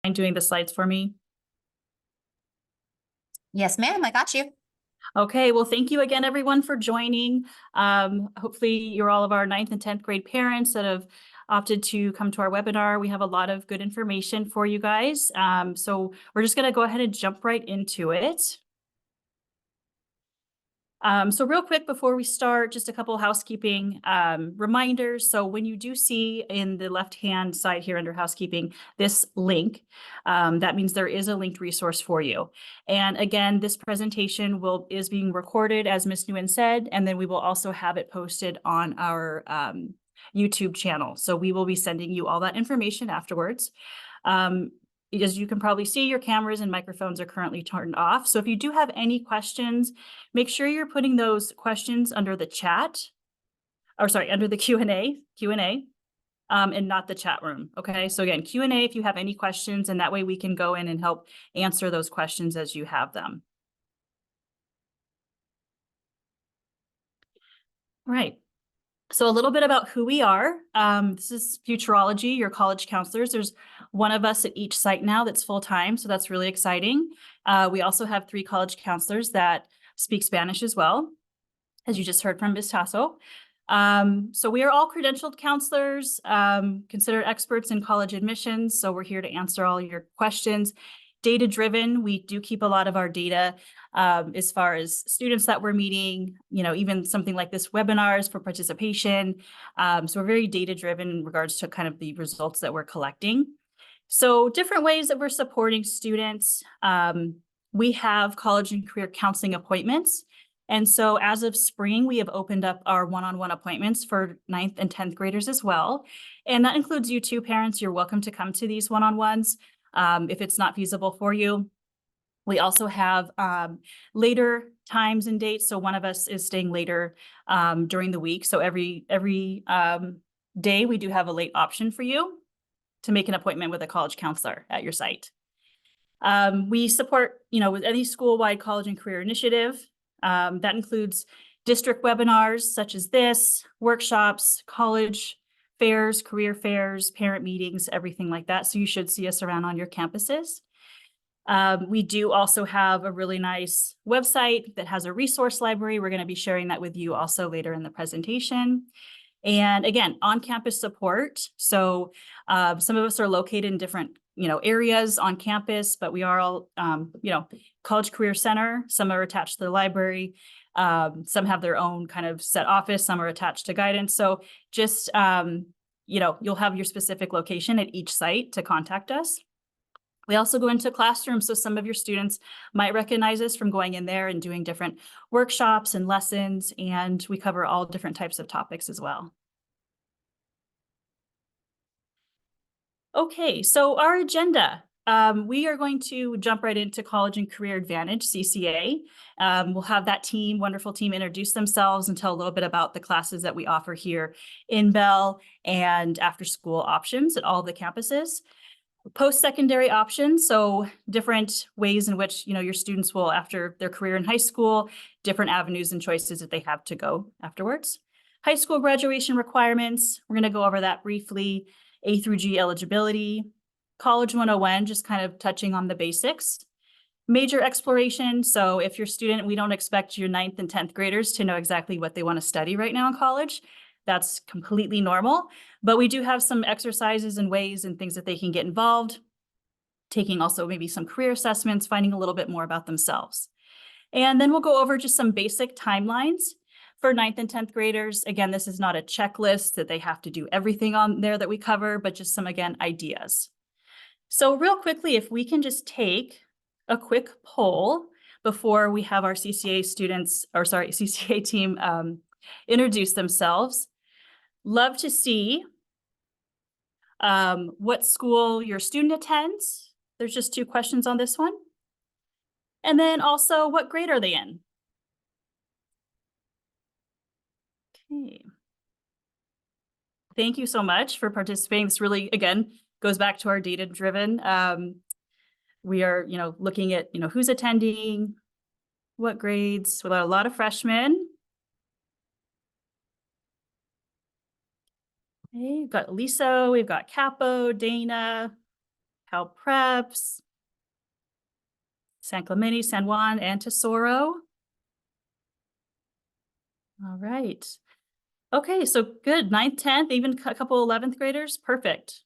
Mind doing the slides for me? Yes, ma'am, I got you. Okay, well, thank you again, everyone, for joining. Hopefully you're all of our 9th and 10th grade parents that have opted to come to our webinar. We have a lot of good information for you guys. So we're just gonna go ahead and jump right into it. So real quick before we start, just a couple of housekeeping reminders. So when you do see in the left-hand side here under housekeeping, this link, that means there is a linked resource for you. And again, this presentation is being recorded, as Ms. Nguyen said, and then we will also have it posted on our YouTube channel. So we will be sending you all that information afterwards. As you can probably see, your cameras and microphones are currently turned off. So if you do have any questions, make sure you're putting those questions under the chat, or sorry, under the Q&A, and not the chat room, okay? So again, Q&A if you have any questions, and that way we can go in and help answer those questions as you have them. All right. So a little bit about who we are. This is Futureology, your college counselors. There's one of us at each site now that's full-time, so that's really exciting. We also have 3 college counselors that speak Spanish as well, as you just heard from Ms. Tasso. So we are all credentialed counselors, considered experts in college admissions, so we're here to answer all your questions. Data-driven, we do keep a lot of our data as far as students that we're meeting, even something like this webinars for participation. So we're very data-driven in regards to kind of the results that we're collecting. So different ways that we're supporting students. We have college and career counseling appointments. And so as of spring, we have opened up our one-on-one appointments for 9th and 10th graders as well. And that includes you too, parents. You're welcome to come to these one-on-ones if it's not feasible for you. We also have later times and dates. So one of us is staying later during the week. So every day we do have a late option for you to make an appointment with a college counselor at your site. We support, with any school-wide college and career initiative. That includes district webinars such as this, workshops, college fairs, career fairs, parent meetings, everything like that. So you should see us around on your campuses. We do also have a really nice website that has a resource library. We're going to be sharing that with you also later in the presentation. And again, on-campus support. So some of us are located in different areas on campus, but we are all, College Career Center. Some are attached to the library. Some have their own kind of set office. Some are attached to guidance. So just, you'll have your specific location at each site to contact us. We also go into classrooms, so some of your students might recognize us from going in there and doing different workshops and lessons, and we cover all different types of topics as well. Okay, so our agenda. We are going to jump right into College and Career Advantage, CCA. We'll have that wonderful team, introduce themselves and tell a little bit about the classes that we offer here in Bell and after-school options at all the campuses. Post-secondary options, so different ways in which your students will, after their career in high school, different avenues and choices that they have to go afterwards. High school graduation requirements, we're going to go over that briefly. A through G eligibility, College 101, just kind of touching on the basics. Major exploration, so if you're a student, we don't expect your 9th and 10th graders to know exactly what they want to study right now in college. That's completely normal, but we do have some exercises and ways and things that they can get involved, taking also maybe some career assessments, finding a little bit more about themselves. And then we'll go over just some basic timelines for 9th and 10th graders. Again, this is not a checklist that they have to do everything on there that we cover, but just some, again, ideas. So real quickly, if we can just take a quick poll before we have our CCA CCA team introduce themselves. Love to see what school your student attends. There's just 2 questions on this one. And then also, what grade are they in? Okay. Thank you so much for participating. This really, again, goes back to our data-driven. We are, looking at, who's attending, what grades, with a lot of freshmen. Okay, we've got Lisa, we've got Capo, Dana, Cal Preps, San Clemente, San Juan, and Tesoro. All right. Okay, so good. 9th, 10th, even a couple 11th graders. Perfect.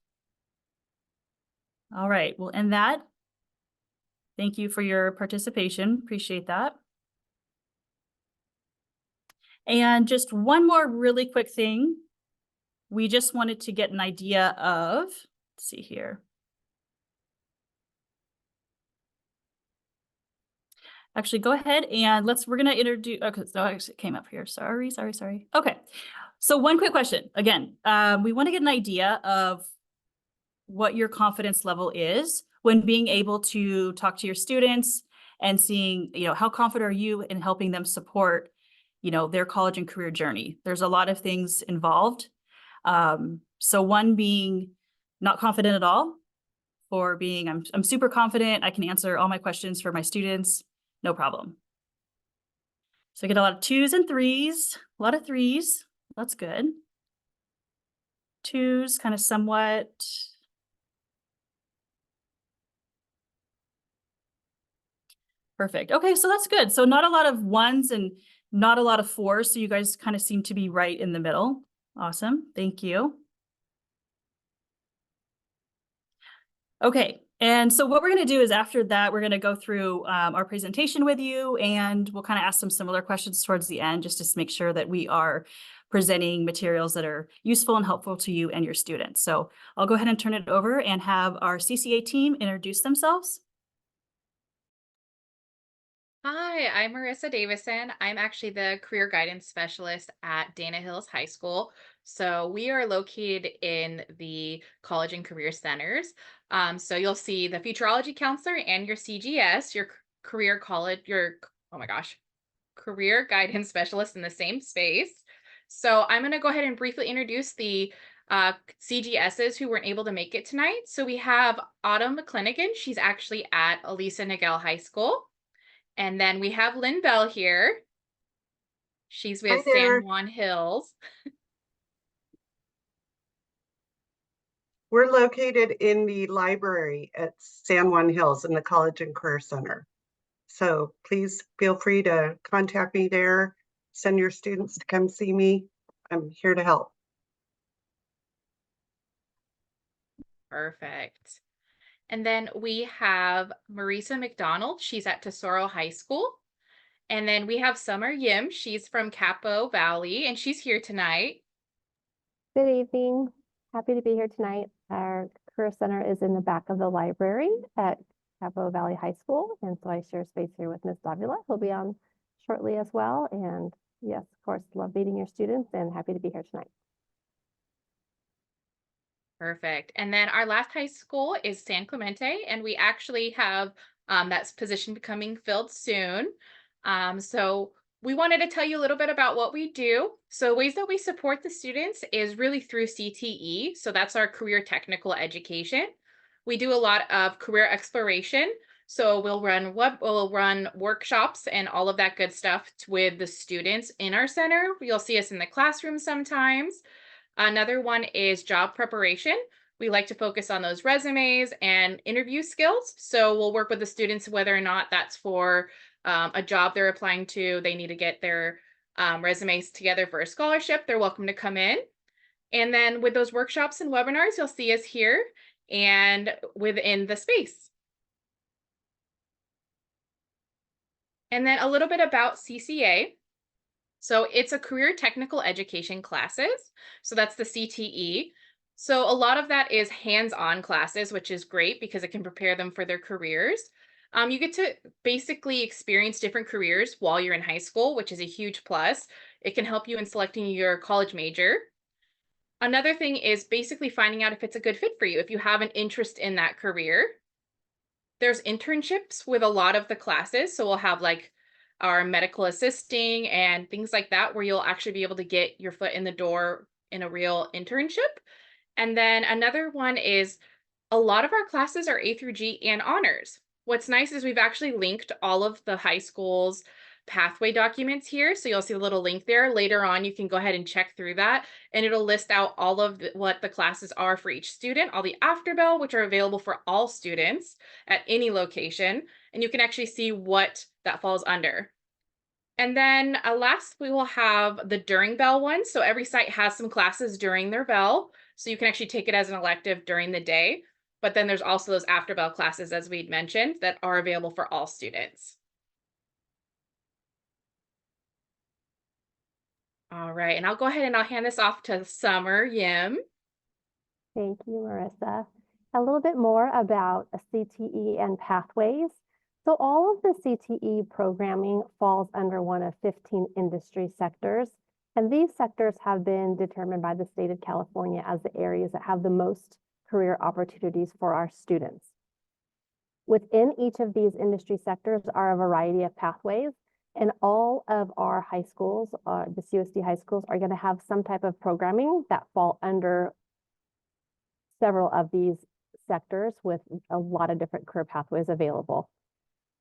All right, we'll end that. Thank you for your participation. Appreciate that. And just one more really quick thing. We just wanted to get an idea of, let's see here. Actually, go ahead and we're going to introduce, okay, so actually it came up here. Sorry. Okay. So one quick question. Again, we want to get an idea of what your confidence level is when being able to talk to your students and seeing, how confident are you in helping them support, their college and career journey. There's a lot of things involved. So one being not confident at all, for being, I'm super confident. I can answer all my questions for my students. No problem. So I get a lot of 2s and 3s, a lot of 3s. That's good. 2s kind of somewhat. Perfect. Okay, so that's good. So not a lot of 1s and not a lot of 4s. So you guys kind of seem to be right in the middle. Awesome. Thank you. Okay, and so what we're going to do is after that, we're going to go through our presentation with you, and we'll kind of ask some similar questions towards the end just to make sure that we are presenting materials that are useful and helpful to you and your students. So I'll go ahead and turn it over and have our CCA team introduce themselves. Hi, I'm Marissa Davison. I'm actually the career guidance specialist at Dana Hills High School. So we are located in the college and career centers. So you'll see the futurology counselor and your CGS, your career college, oh my gosh, career guidance specialist in the same space. So I'm going to go ahead and briefly introduce the CGSs who weren't able to make it tonight. So we have Autumn McClinigan. She's actually at Elisa Nagel High School. And then we have Lynn Bell here. She's with San Juan Hills. We're located in the library at San Juan Hills in the College and Career Center. So please feel free to contact me there. Send your students to come see me. I'm here to help. Perfect. And then we have Marisa McDonald. She's at Tesoro High School. And then we have Summer Yim. She's from Capo Valley, and she's here tonight. Good evening. Happy to be here tonight. Our Career Center is in the back of the library at Capo Valley High School. And so I share space here with Ms. Davila, who'll be on shortly as well. And yes, of course, love meeting your students and happy to be here tonight. Perfect. And then our last high school is San Clemente, and we actually have that position becoming filled soon. So we wanted to tell you a little bit about what we do. So ways that we support the students is really through CTE. So that's our career technical education. We do a lot of career exploration. So we'll run workshops and all of that good stuff with the students in our center. You'll see us in the classroom sometimes. Another one is job preparation. We like to focus on those resumes and interview skills. So we'll work with the students whether or not that's for a job they're applying to. They need to get their resumes together for a scholarship. They're welcome to come in. And then with those workshops and webinars, you'll see us here and within the space. And then a little bit about CCA. So it's a career technical education classes. So that's the CTE. So a lot of that is hands-on classes, which is great because it can prepare them for their careers. You get to basically experience different careers while you're in high school, which is a huge plus. It can help you in selecting your college major. Another thing is basically finding out if it's a good fit for you, if you have an interest in that career. There's internships with a lot of the classes. So we'll have like our medical assisting and things like that, where you'll actually be able to get your foot in the door in a real internship. And then another one is a lot of our classes are A through G and honors. What's nice is we've actually linked all of the high schools pathway documents here. So you'll see a little link there. Later on, you can go ahead and check through that, and it'll list out all of what the classes are for each student, all the afterbell, which are available for all students at any location. And you can actually see what that falls under. And then last, we will have the during bell one. So every site has some classes during their bell. So you can actually take it as an elective during the day. But then there's also those after bell classes, as we'd mentioned, that are available for all students. All right, and I'll go ahead and I'll hand this off to Summer Yim. Thank you, Marissa. A little bit more about a CTE and pathways. So all of the CTE programming falls under one of 15 industry sectors. And these sectors have been determined by the state of California as the areas that have the most career opportunities for our students. Within each of these industry sectors are a variety of pathways, and all of our high schools, the CUSD high schools, are going to have some type of programming that fall under several of these sectors with a lot of different career pathways available.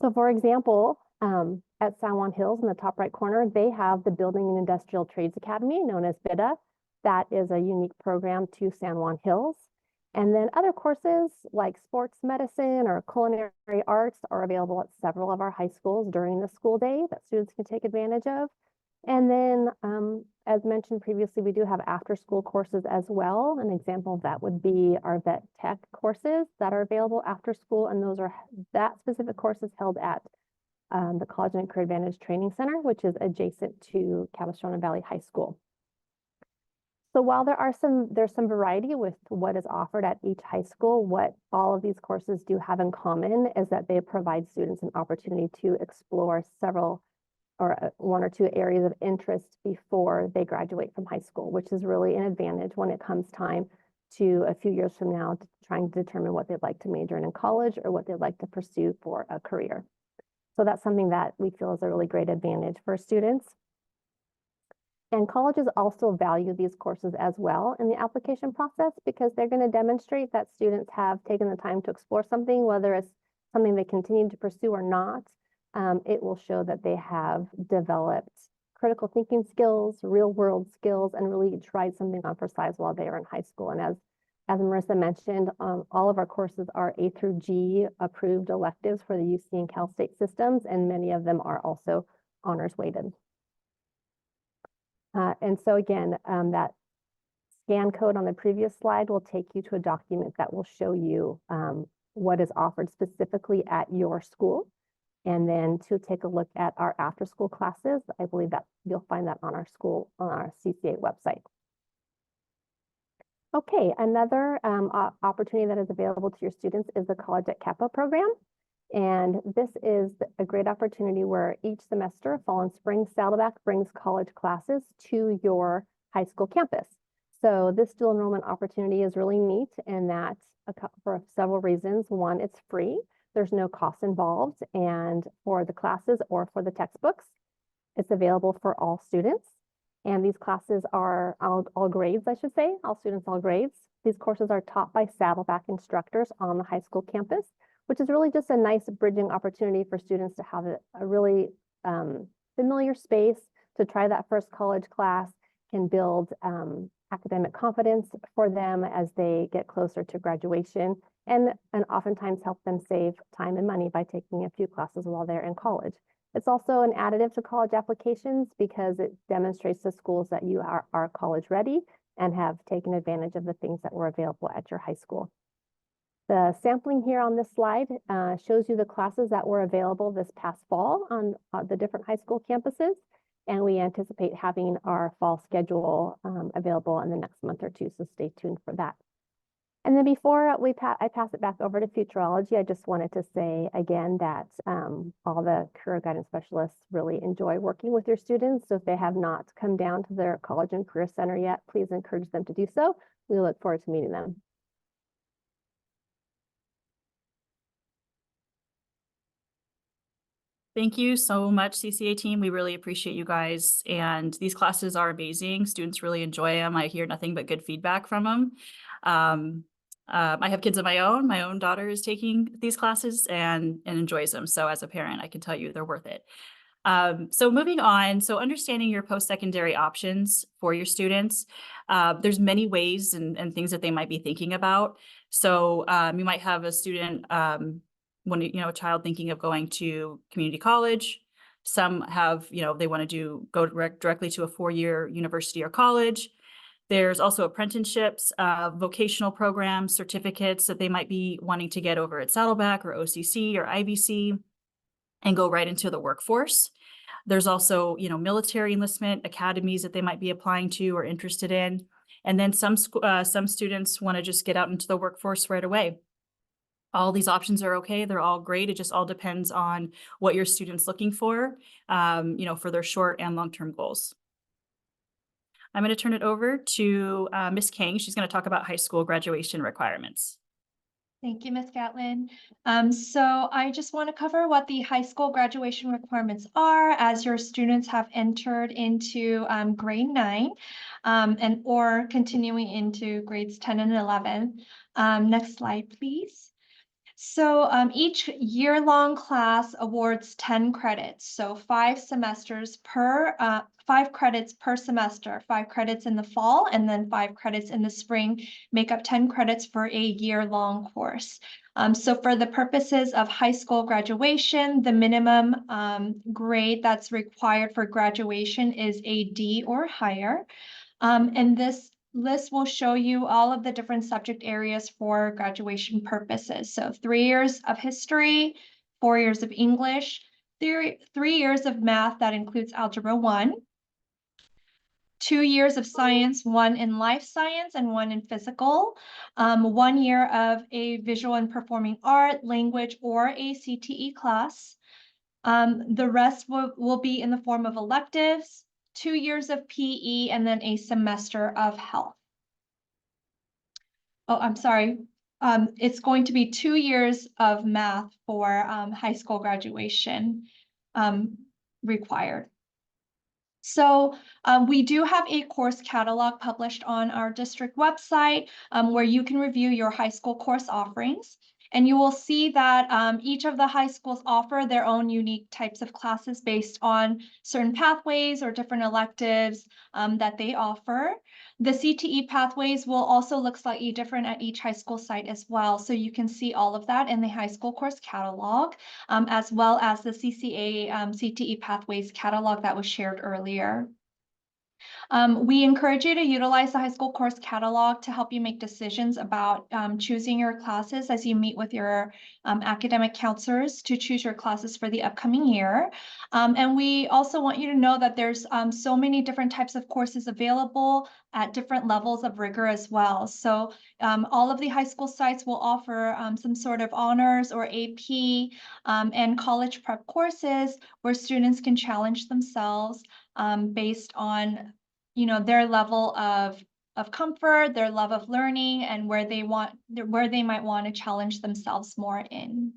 So for example, at San Juan Hills in the top right corner, they have the Building and Industrial Trades Academy, known as BIDA. That is a unique program to San Juan Hills. And then other courses like sports medicine or culinary arts are available at several of our high schools during the school day that students can take advantage of. And then, as mentioned previously, we do have after-school courses as well. An example of that would be our vet tech courses that are available after school, and that specific course is held at the College and Career Advantage Training Center, which is adjacent to Capistrano Valley High School. So while there's some variety with what is offered at each high school, what all of these courses do have in common is that they provide students an opportunity to explore one or two areas of interest before they graduate from high school, which is really an advantage when it comes time to a few years from now to trying to determine what they'd like to major in college or what they'd like to pursue for a career. So that's something that we feel is a really great advantage for students. And colleges also value these courses as well in the application process because they're going to demonstrate that students have taken the time to explore something, whether it's something they continue to pursue or not. It will show that they have developed critical thinking skills, real world skills, and really tried something on for size while they are in high school. And as Marissa mentioned, all of our courses are A through G approved electives for the UC and Cal State systems, and many of them are also honors weighted. And so again, that scan code on the previous slide will take you to a document that will show you what is offered specifically at your school. And then to take a look at our after school classes, I believe that you'll find that on our CCA website. Okay, another opportunity that is available to your students is the College at Capo program. And this is a great opportunity where each semester, fall and spring, Saddleback brings college classes to your high school campus. So this dual enrollment opportunity is really neat in that for several reasons. One, it's free. There's no cost involved, and for the classes or for the textbooks, it's available for all students. And these classes are all grades, I should say, all students, all grades. These courses are taught by Saddleback instructors on the high school campus, which is really just a nice bridging opportunity for students to have a really familiar space to try that first college class, can build academic confidence for them as they get closer to graduation, and oftentimes help them save time and money by taking a few classes while they're in college. It's also an additive to college applications because it demonstrates to schools that you are college ready and have taken advantage of the things that were available at your high school. The sampling here on this slide shows you the classes that were available this past fall on the different high school campuses. And we anticipate having our fall schedule available in the next month or two, so stay tuned for that. And then before I pass it back over to Futureology, I just wanted to say again that all the career guidance specialists really enjoy working with your students. So if they have not come down to their College and Career Center yet, please encourage them to do so. We look forward to meeting them. Thank you so much, CCA team. We really appreciate you guys. And these classes are amazing. Students really enjoy them. I hear nothing but good feedback from them. I have kids of my own. My own daughter is taking these classes and enjoys them. So as a parent, I can tell you they're worth it. So moving on, so understanding your post-secondary options for your students. There's many ways and things that they might be thinking about. So you might have a student, a child thinking of going to community college. Some have, they want to go directly to a 4-year university or college. There's also apprenticeships, vocational programs, certificates that they might be wanting to get over at Saddleback or OCC or IVC and go right into the workforce. There's also, military enlistment academies that they might be applying to or interested in. And then some students want to just get out into the workforce right away. All these options are okay. They're all great. It just all depends on what your student's looking for, for their short and long-term goals. I'm going to turn it over to Ms. Kang. She's going to talk about high school graduation requirements. Thank you, Ms. Gatlin. So I just want to cover what the high school graduation requirements are as your students have entered into grade 9 or continuing into grades 10 and 11. Next slide, please. So each year-long class awards 10 credits, so 5 semesters per 5 credits per semester, 5 credits in the fall, and then 5 credits in the spring, make up 10 credits for a year-long course. So for the purposes of high school graduation, the minimum grade that's required for graduation is a D or higher. And this list will show you all of the different subject areas for graduation purposes. So 3 years of history, 4 years of English, 3 years of math that includes Algebra 1, 2 years of science, 1 in life science and 1 in physical, 1 year of a visual and performing art, language, or a CTE class. The rest will be in the form of electives, 2 years of PE, and then a semester of health. Oh, I'm sorry. It's going to be 2 years of math for high school graduation required. So we do have a course catalog published on our district website where you can review your high school course offerings. And you will see that each of the high schools offer their own unique types of classes based on certain pathways or different electives that they offer. The CTE pathways will also look slightly different at each high school site as well. So you can see all of that in the high school course catalog, as well as the CCA CTE pathways catalog that was shared earlier. We encourage you to utilize the high school course catalog to help you make decisions about choosing your classes as you meet with your academic counselors to choose your classes for the upcoming year. And we also want you to know that there's so many different types of courses available at different levels of rigor as well. So all of the high school sites will offer some sort of honors or AP and college prep courses where students can challenge themselves based on their level of comfort, their love of learning, and where they might want to challenge themselves more in.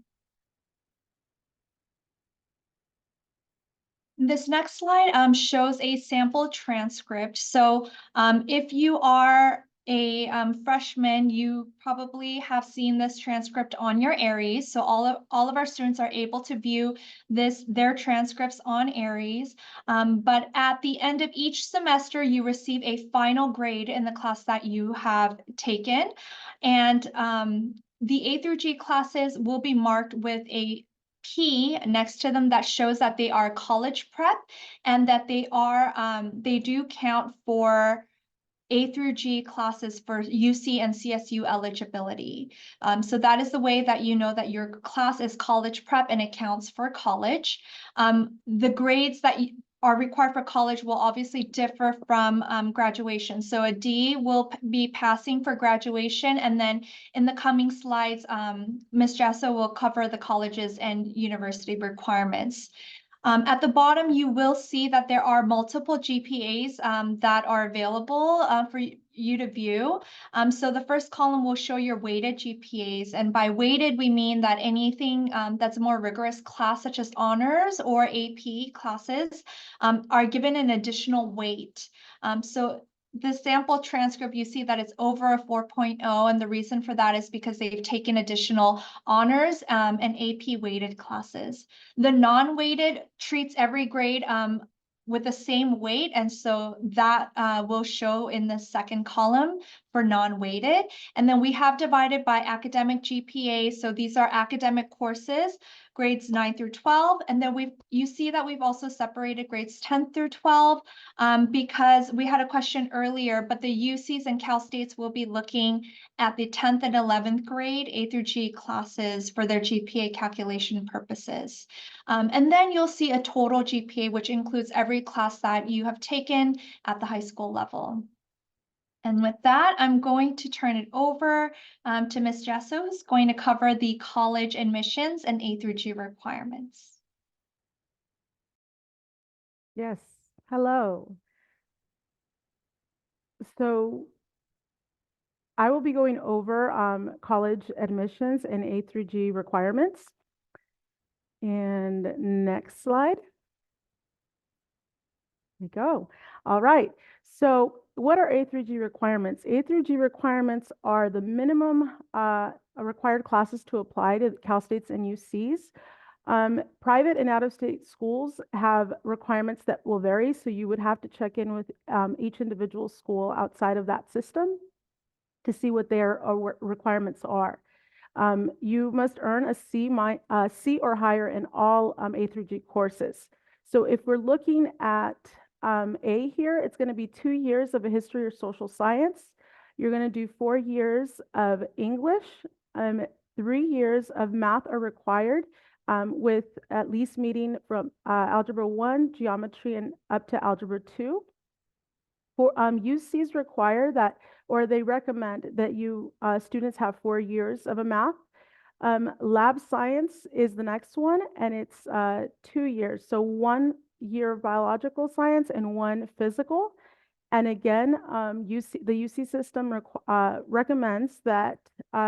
This next slide shows a sample transcript. So if you are a freshman, you probably have seen this transcript on your Aries. So all of our students are able to view their transcripts on Aries. But at the end of each semester, you receive a final grade in the class that you have taken. And the A through G classes will be marked with a P next to them that shows that they are college prep and that they do count for A through G classes for UC and CSU eligibility. So that is the way that you know that your class is college prep and it counts for college. The grades that are required for college will obviously differ from graduation. So a D will be passing for graduation, and then in the coming slides, Ms. Jasso will cover the colleges and university requirements. At the bottom, you will see that there are multiple GPAs that are available for you to view. So the first column will show your weighted GPAs. And by weighted, we mean that anything that's a more rigorous class, such as honors or AP classes, are given an additional weight. So the sample transcript, you see that it's over a 4.0, and the reason for that is because they've taken additional honors and AP weighted classes. The non-weighted treats every grade with the same weight, and so that will show in the second column for non-weighted. And then we have divided by academic GPA, so these are academic courses, grades 9 through 12, and then you see that we've also separated grades 10 through 12 because we had a question earlier, but the UCs and Cal States will be looking at the 10th and 11th grade A through G classes for their GPA calculation purposes. And then you'll see a total GPA, which includes every class that you have taken at the high school level. And with that, I'm going to turn it over to Ms. Jesso, who's going to cover the college admissions and A through G requirements. Yes, hello. So I will be going over college admissions and A through G requirements. And next slide. There we go. All right. So what are A through G requirements? A through G requirements are the minimum required classes to apply to Cal States and UCs. Private and out-of-state schools have requirements that will vary, so you would have to check in with each individual school outside of that system to see what their requirements are. You must earn a C or higher in all A through G courses. So if we're looking at A here, it's going to be 2 years of a history or social science. You're going to do 4 years of English. 3 years of math are required, with at least meeting from Algebra 1, Geometry, and up to Algebra 2. For UCs require that, or they recommend that you students have 4 years of a math. Lab science is the next one, and it's 2 years. So 1 year of biological science and 1 physical. And again, the UC system recommends that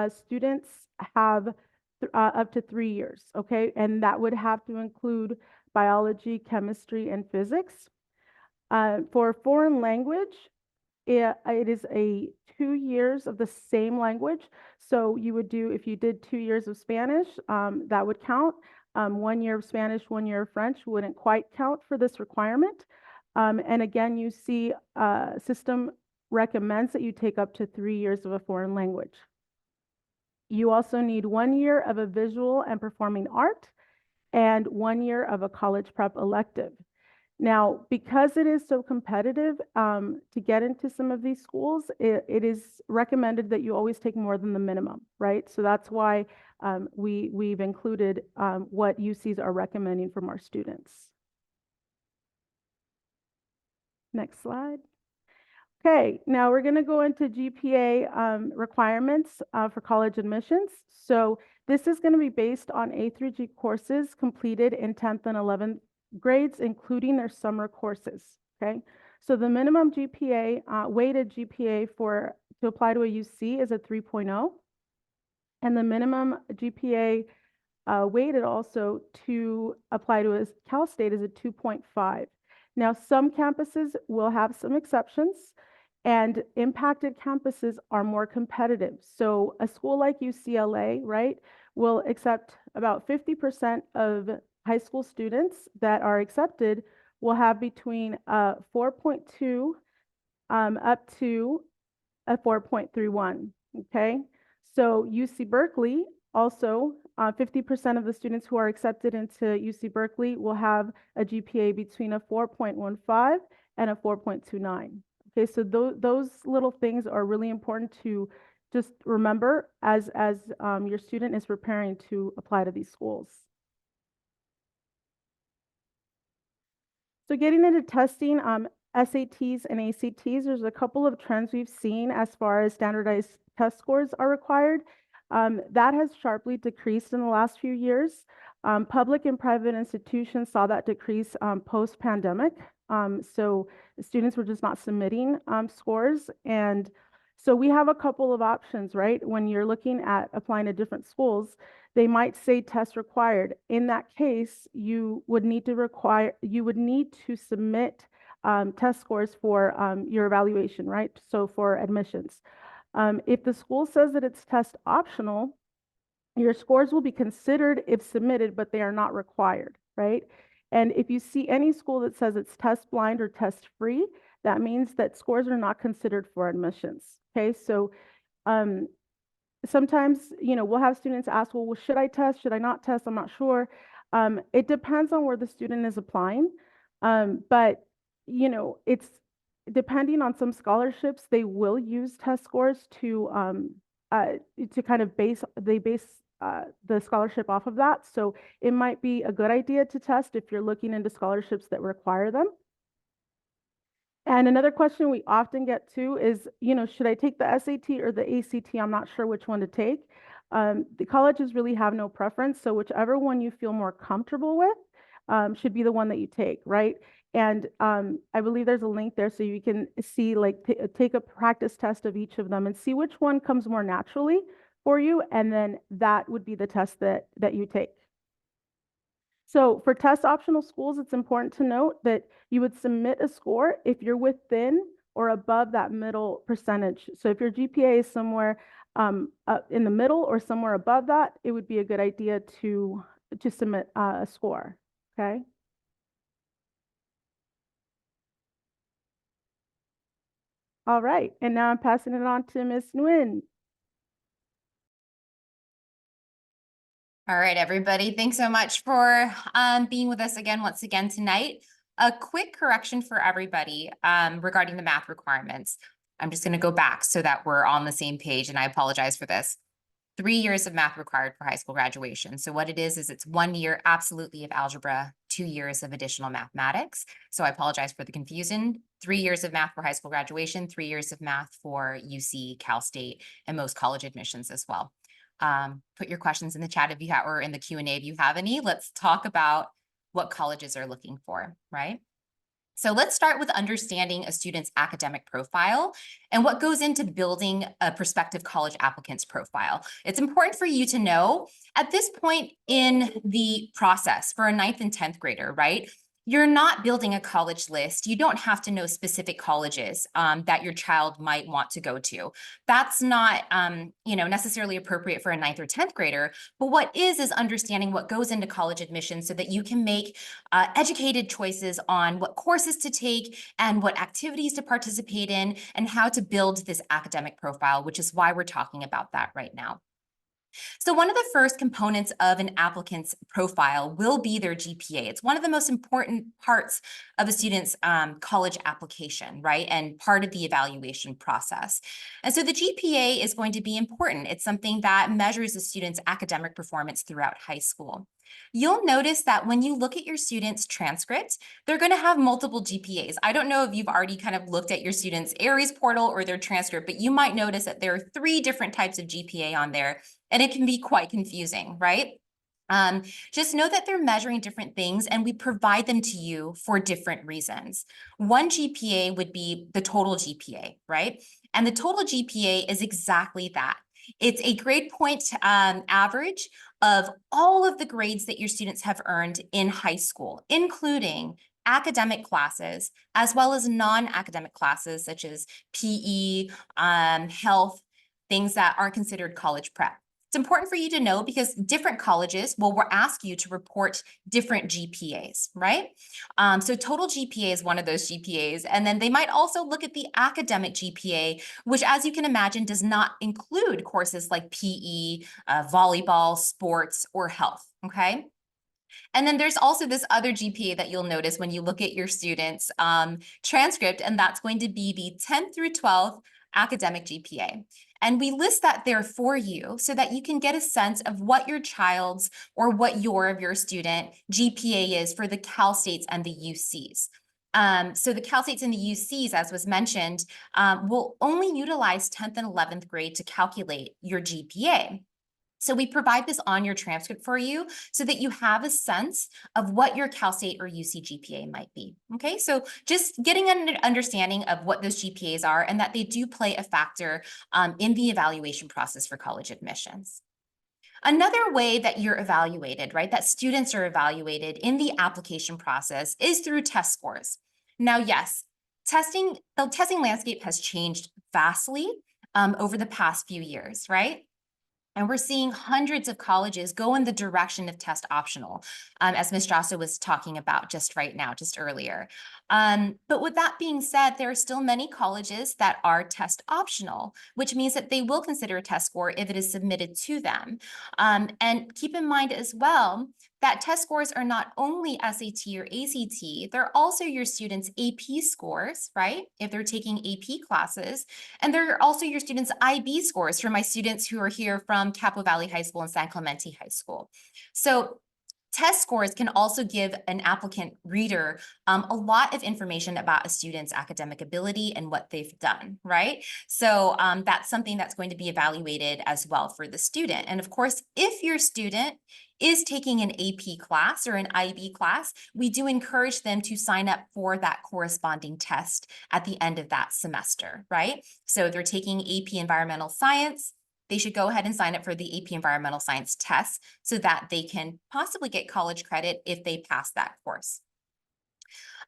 students have up to 3 years, okay? And that would have to include biology, chemistry, and physics. For foreign language, it is a 2 years of the same language. So you would do, if you did 2 years of Spanish, that would count. 1 year of Spanish, 1 year of French wouldn't quite count for this requirement. And again, you see system recommends that you take up to 3 years of a foreign language. You also need 1 year of a visual and performing art and 1 year of a college prep elective. Now, because it is so competitive to get into some of these schools, it is recommended that you always take more than the minimum, right? So that's why we've included what UCs are recommending from our students. Next slide. Okay, now we're going to go into GPA requirements for college admissions. So this is going to be based on A through G courses completed in 10th and 11th grades, including their summer courses, okay? So the minimum GPA, weighted GPA to apply to a UC is a 3.0, and the minimum GPA weighted also to apply to a Cal State is a 2.5. Now, some campuses will have some exceptions, and impacted campuses are more competitive. So a school like UCLA, right, will accept about 50% of high school students that are accepted will have between 4.2 up to a 4.31, okay? So UC Berkeley also, 50% of the students who are accepted into UC Berkeley will have a GPA between a 4.15 and a 4.29. Okay, so those little things are really important to just remember as your student is preparing to apply to these schools. So getting into testing, SATs and ACTs, there's a couple of trends we've seen as far as standardized test scores are required. That has sharply decreased in the last few years. Public and private institutions saw that decrease post-pandemic. So students were just not submitting scores. And so we have a couple of options, right? When you're looking at applying to different schools, they might say test required. In that case, you would need to submit test scores for your evaluation, right? So for admissions. If the school says that it's test optional, your scores will be considered if submitted, but they are not required, right? And if you see any school that says it's test blind or test free, that means that scores are not considered for admissions, okay? So sometimes, we'll have students ask, well, should I test? Should I not test? I'm not sure. It depends on where the student is applying. But, it's depending on some scholarships, they will use test scores to kind of base the scholarship off of that. So it might be a good idea to test if you're looking into scholarships that require them. And another question we often get too is, should I take the SAT or the ACT? I'm not sure which one to take. The colleges really have no preference, so whichever one you feel more comfortable with should be the one that you take, right? And I believe there's a link there so you can see, like, take a practice test of each of them and see which one comes more naturally for you, and then that would be the test that you take. So for test optional schools, it's important to note that you would submit a score if you're within or above that middle percentage. So if your GPA is somewhere in the middle or somewhere above that, it would be a good idea to submit a score, okay? All right, and now I'm passing it on to Ms. Nguyen. All right, everybody. Thanks so much for being with us once again tonight. A quick correction for everybody regarding the math requirements. I'm just going to go back so that we're on the same page, and I apologize for this. 3 years of math required for high school graduation. So what it is it's 1 year absolutely of algebra, 2 years of additional mathematics. So I apologize for the confusion. 3 years of math for high school graduation, 3 years of math for UC, Cal State, and most college admissions as well. Put your questions in the chat if you have, or in the Q&A if you have any. Let's talk about what colleges are looking for, right? So let's start with understanding a student's academic profile and what goes into building a prospective college applicant's profile. It's important for you to know at this point in the process for a 9th and 10th grader, right? You're not building a college list. You don't have to know specific colleges that your child might want to go to. That's not necessarily appropriate for a 9th or 10th grader. But what is understanding what goes into college admissions so that you can make educated choices on what courses to take and what activities to participate in and how to build this academic profile, which is why we're talking about that right now. So one of the first components of an applicant's profile will be their GPA. It's one of the most important parts of a student's college application, right? And part of the evaluation process. And so the GPA is going to be important. It's something that measures a student's academic performance throughout high school. You'll notice that when you look at your student's transcript, they're going to have multiple GPAs. I don't know if you've already kind of looked at your student's Aries portal or their transcript, but you might notice that there are 3 different types of GPA on there. And it can be quite confusing, right? Just know that they're measuring different things and we provide them to you for different reasons. One GPA would be the total GPA, right? And the total GPA is exactly that. It's a grade point average of all of the grades that your students have earned in high school, including academic classes, as well as non-academic classes such as PE, health, things that aren't considered college prep. It's important for you to know because different colleges will ask you to report different GPAs, right? So total GPA is one of those GPAs. And then they might also look at the academic GPA, which, as you can imagine, does not include courses like PE, volleyball, sports, or health, okay? And then there's also this other GPA that you'll notice when you look at your students' transcript, and that's going to be the 10th through 12th academic GPA. And we list that there for you so that you can get a sense of what your child's or what your student GPA is for the Cal States and the UCs. So the Cal States and the UCs, as was mentioned, will only utilize 10th and 11th grade to calculate your GPA. So we provide this on your transcript for you so that you have a sense of what your Cal State or UC GPA might be. Okay, so just getting an understanding of what those GPAs are and that they do play a factor in the evaluation process for college admissions. Another way that you're evaluated, right, that students are evaluated in the application process is through test scores. Now, yes, the testing landscape has changed vastly over the past few years, right? And we're seeing hundreds of colleges go in the direction of test optional, as Ms. Jassa was talking about just right now, just earlier. But with that being said, there are still many colleges that are test optional, which means that they will consider a test score if it is submitted to them. And keep in mind as well that test scores are not only SAT or ACT, they're also your students' AP scores, right? If they're taking AP classes, and they're also your students' IB scores for my students who are here from Capo Valley High School and San Clemente High School. So test scores can also give an applicant reader a lot of information about a student's academic ability and what they've done, right? So that's something that's going to be evaluated as well for the student. And of course, if your student is taking an AP class or an IB class, we do encourage them to sign up for that corresponding test at the end of that semester, right? So if they're taking AP Environmental Science, they should go ahead and sign up for the AP Environmental Science test so that they can possibly get college credit if they pass that course.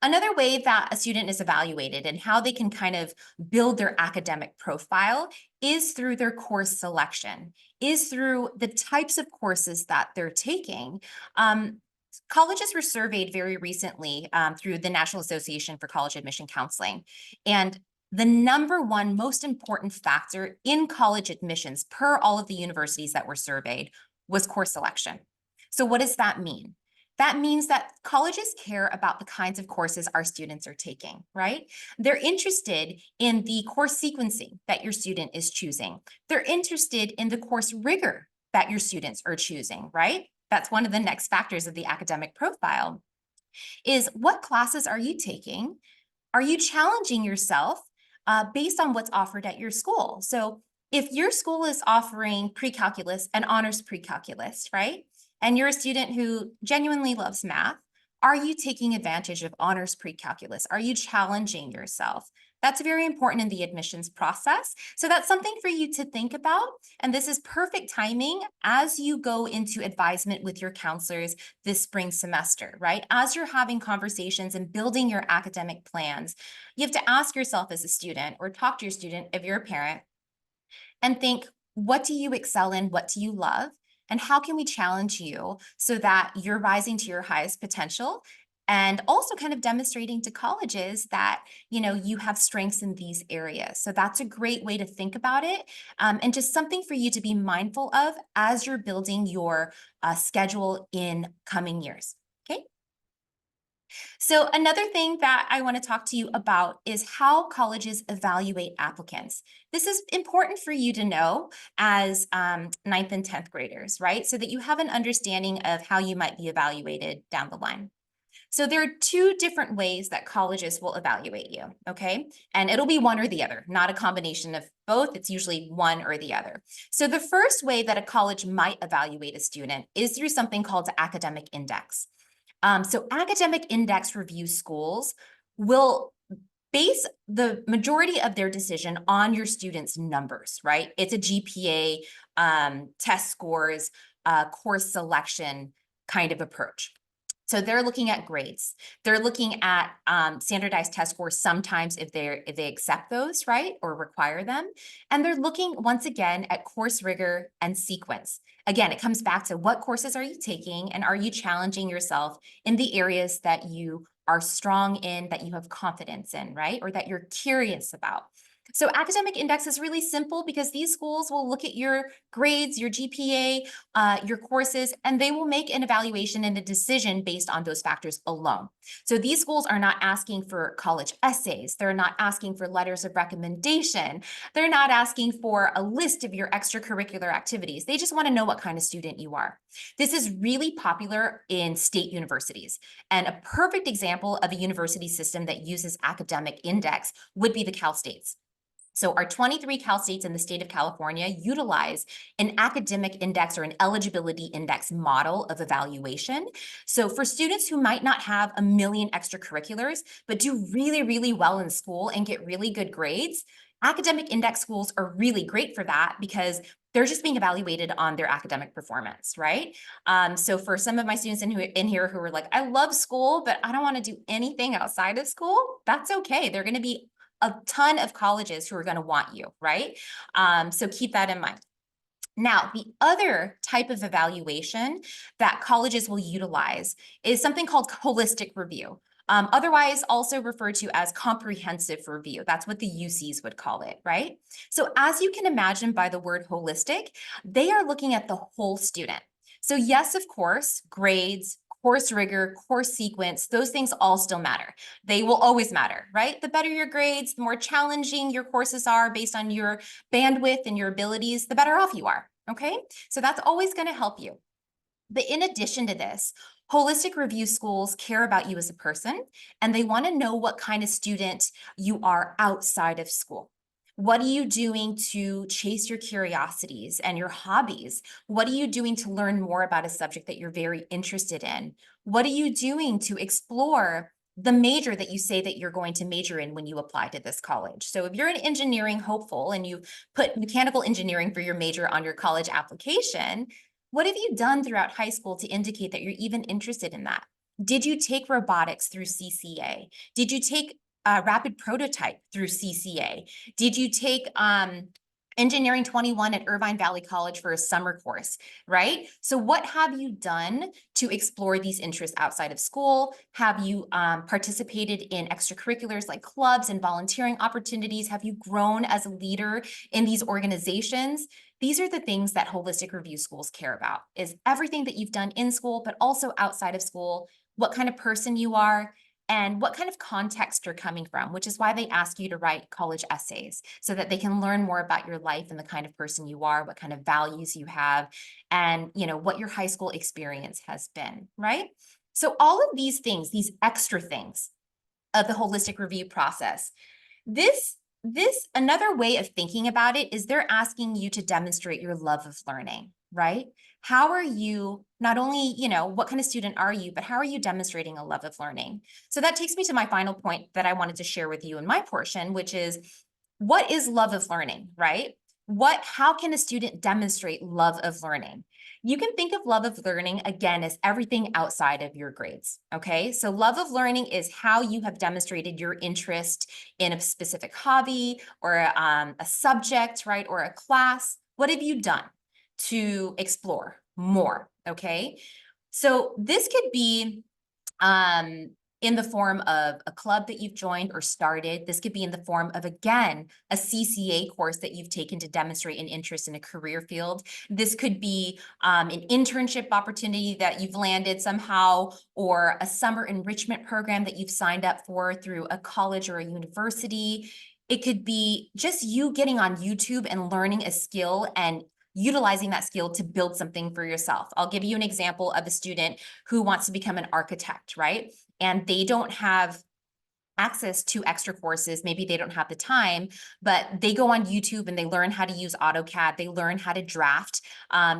Another way that a student is evaluated and how they can kind of build their academic profile is through their course selection, is through the types of courses that they're taking. Colleges were surveyed very recently through the National Association for College Admission Counseling. And the number one most important factor in college admissions per all of the universities that were surveyed was course selection. So what does that mean? That means that colleges care about the kinds of courses our students are taking, right? They're interested in the course sequencing that your student is choosing. They're interested in the course rigor that your students are choosing, right? That's one of the next factors of the academic profile is what classes are you taking? Are you challenging yourself based on what's offered at your school? So if your school is offering pre-calculus and honors pre-calculus, right? And you're a student who genuinely loves math, are you taking advantage of honors pre-calculus? Are you challenging yourself? That's very important in the admissions process. So that's something for you to think about. And this is perfect timing as you go into advisement with your counselors this spring semester, right? As you're having conversations and building your academic plans, you have to ask yourself as a student or talk to your student if you're a parent and think, what do you excel in? What do you love? And how can we challenge you so that you're rising to your highest potential? And also kind of demonstrating to colleges that, you know, you have strengths in these areas. So that's a great way to think about it. And just something for you to be mindful of as you're building your schedule in coming years. Okay. So another thing that I want to talk to you about is how colleges evaluate applicants. This is important for you to know as 9th and 10th graders, right? So that you have an understanding of how you might be evaluated down the line. So there are two different ways that colleges will evaluate you, okay? And it'll be one or the other, not a combination of both. It's usually one or the other. So the first way that a college might evaluate a student is through something called the academic index. So academic index review schools will base the majority of their decision on your students' numbers, right? It's a GPA, test scores, course selection kind of approach. So they're looking at grades. They're looking at standardized test scores sometimes if they accept those, right, or require them. And they're looking once again at course rigor and sequence. Again, it comes back to what courses are you taking and are you challenging yourself in the areas that you are strong in, that you have confidence in, right, or that you're curious about. So academic index is really simple because these schools will look at your grades, your GPA, your courses, and they will make an evaluation and a decision based on those factors alone. So these schools are not asking for college essays. They're not asking for letters of recommendation. They're not asking for a list of your extracurricular activities. They just want to know what kind of student you are. This is really popular in state universities. And a perfect example of a university system that uses academic index would be the Cal States. So our 23 Cal States in the state of California utilize an academic index or an eligibility index model of evaluation. So for students who might not have a million extracurriculars, but do really, really well in school and get really good grades, academic index schools are really great for that because they're just being evaluated on their academic performance, right? So for some of my students in here who are like, I love school, but I don't want to do anything outside of school, that's okay. They're going to be a ton of colleges who are going to want you, right? So keep that in mind. Now, the other type of evaluation that colleges will utilize is something called holistic review. Otherwise also referred to as comprehensive review. That's what the UCs would call it, right? So as you can imagine by the word holistic, they are looking at the whole student. So yes, of course, grades, course rigor, course sequence, those things all still matter. They will always matter, right? The better your grades, the more challenging your courses are based on your bandwidth and your abilities, the better off you are, okay? So that's always going to help you. But in addition to this, holistic review schools care about you as a person, and they want to know what kind of student you are outside of school. What are you doing to chase your curiosities and your hobbies? What are you doing to learn more about a subject that you're very interested in? What are you doing to explore the major that you say that you're going to major in when you apply to this college? So if you're an engineering hopeful and you put mechanical engineering for your major on your college application, what have you done throughout high school to indicate that you're even interested in that? Did you take robotics through CCA? Did you take rapid prototype through CCA? Did you take Engineering 21 at Irvine Valley College for a summer course, right? So what have you done to explore these interests outside of school? Have you participated in extracurriculars like clubs and volunteering opportunities? Have you grown as a leader in these organizations? These are the things that holistic review schools care about, is everything that you've done in school, but also outside of school, what kind of person you are, and what kind of context you're coming from, which is why they ask you to write college essays so that they can learn more about your life and the kind of person you are, what kind of values you have, and what your high school experience has been, right? So all of these things, these extra things of the holistic review process, this another way of thinking about it is they're asking you to demonstrate your love of learning, right? How are you, not only, what kind of student are you, but how are you demonstrating a love of learning? So that takes me to my final point that I wanted to share with you in my portion, which is, what is love of learning, right? How can a student demonstrate love of learning? You can think of love of learning, again, as everything outside of your grades, okay? So love of learning is how you have demonstrated your interest in a specific hobby or a subject, right? Or a class. What have you done to explore more, okay? So this could be in the form of a club that you've joined or started. This could be in the form of, again, a CCA course that you've taken to demonstrate an interest in a career field. This could be an internship opportunity that you've landed somehow, or a summer enrichment program that you've signed up for through a college or a university. It could be just you getting on YouTube and learning a skill and utilizing that skill to build something for yourself. I'll give you an example of a student who wants to become an architect, right? And they don't have access to extra courses. Maybe they don't have the time, but they go on YouTube and they learn how to use AutoCAD. They learn how to draft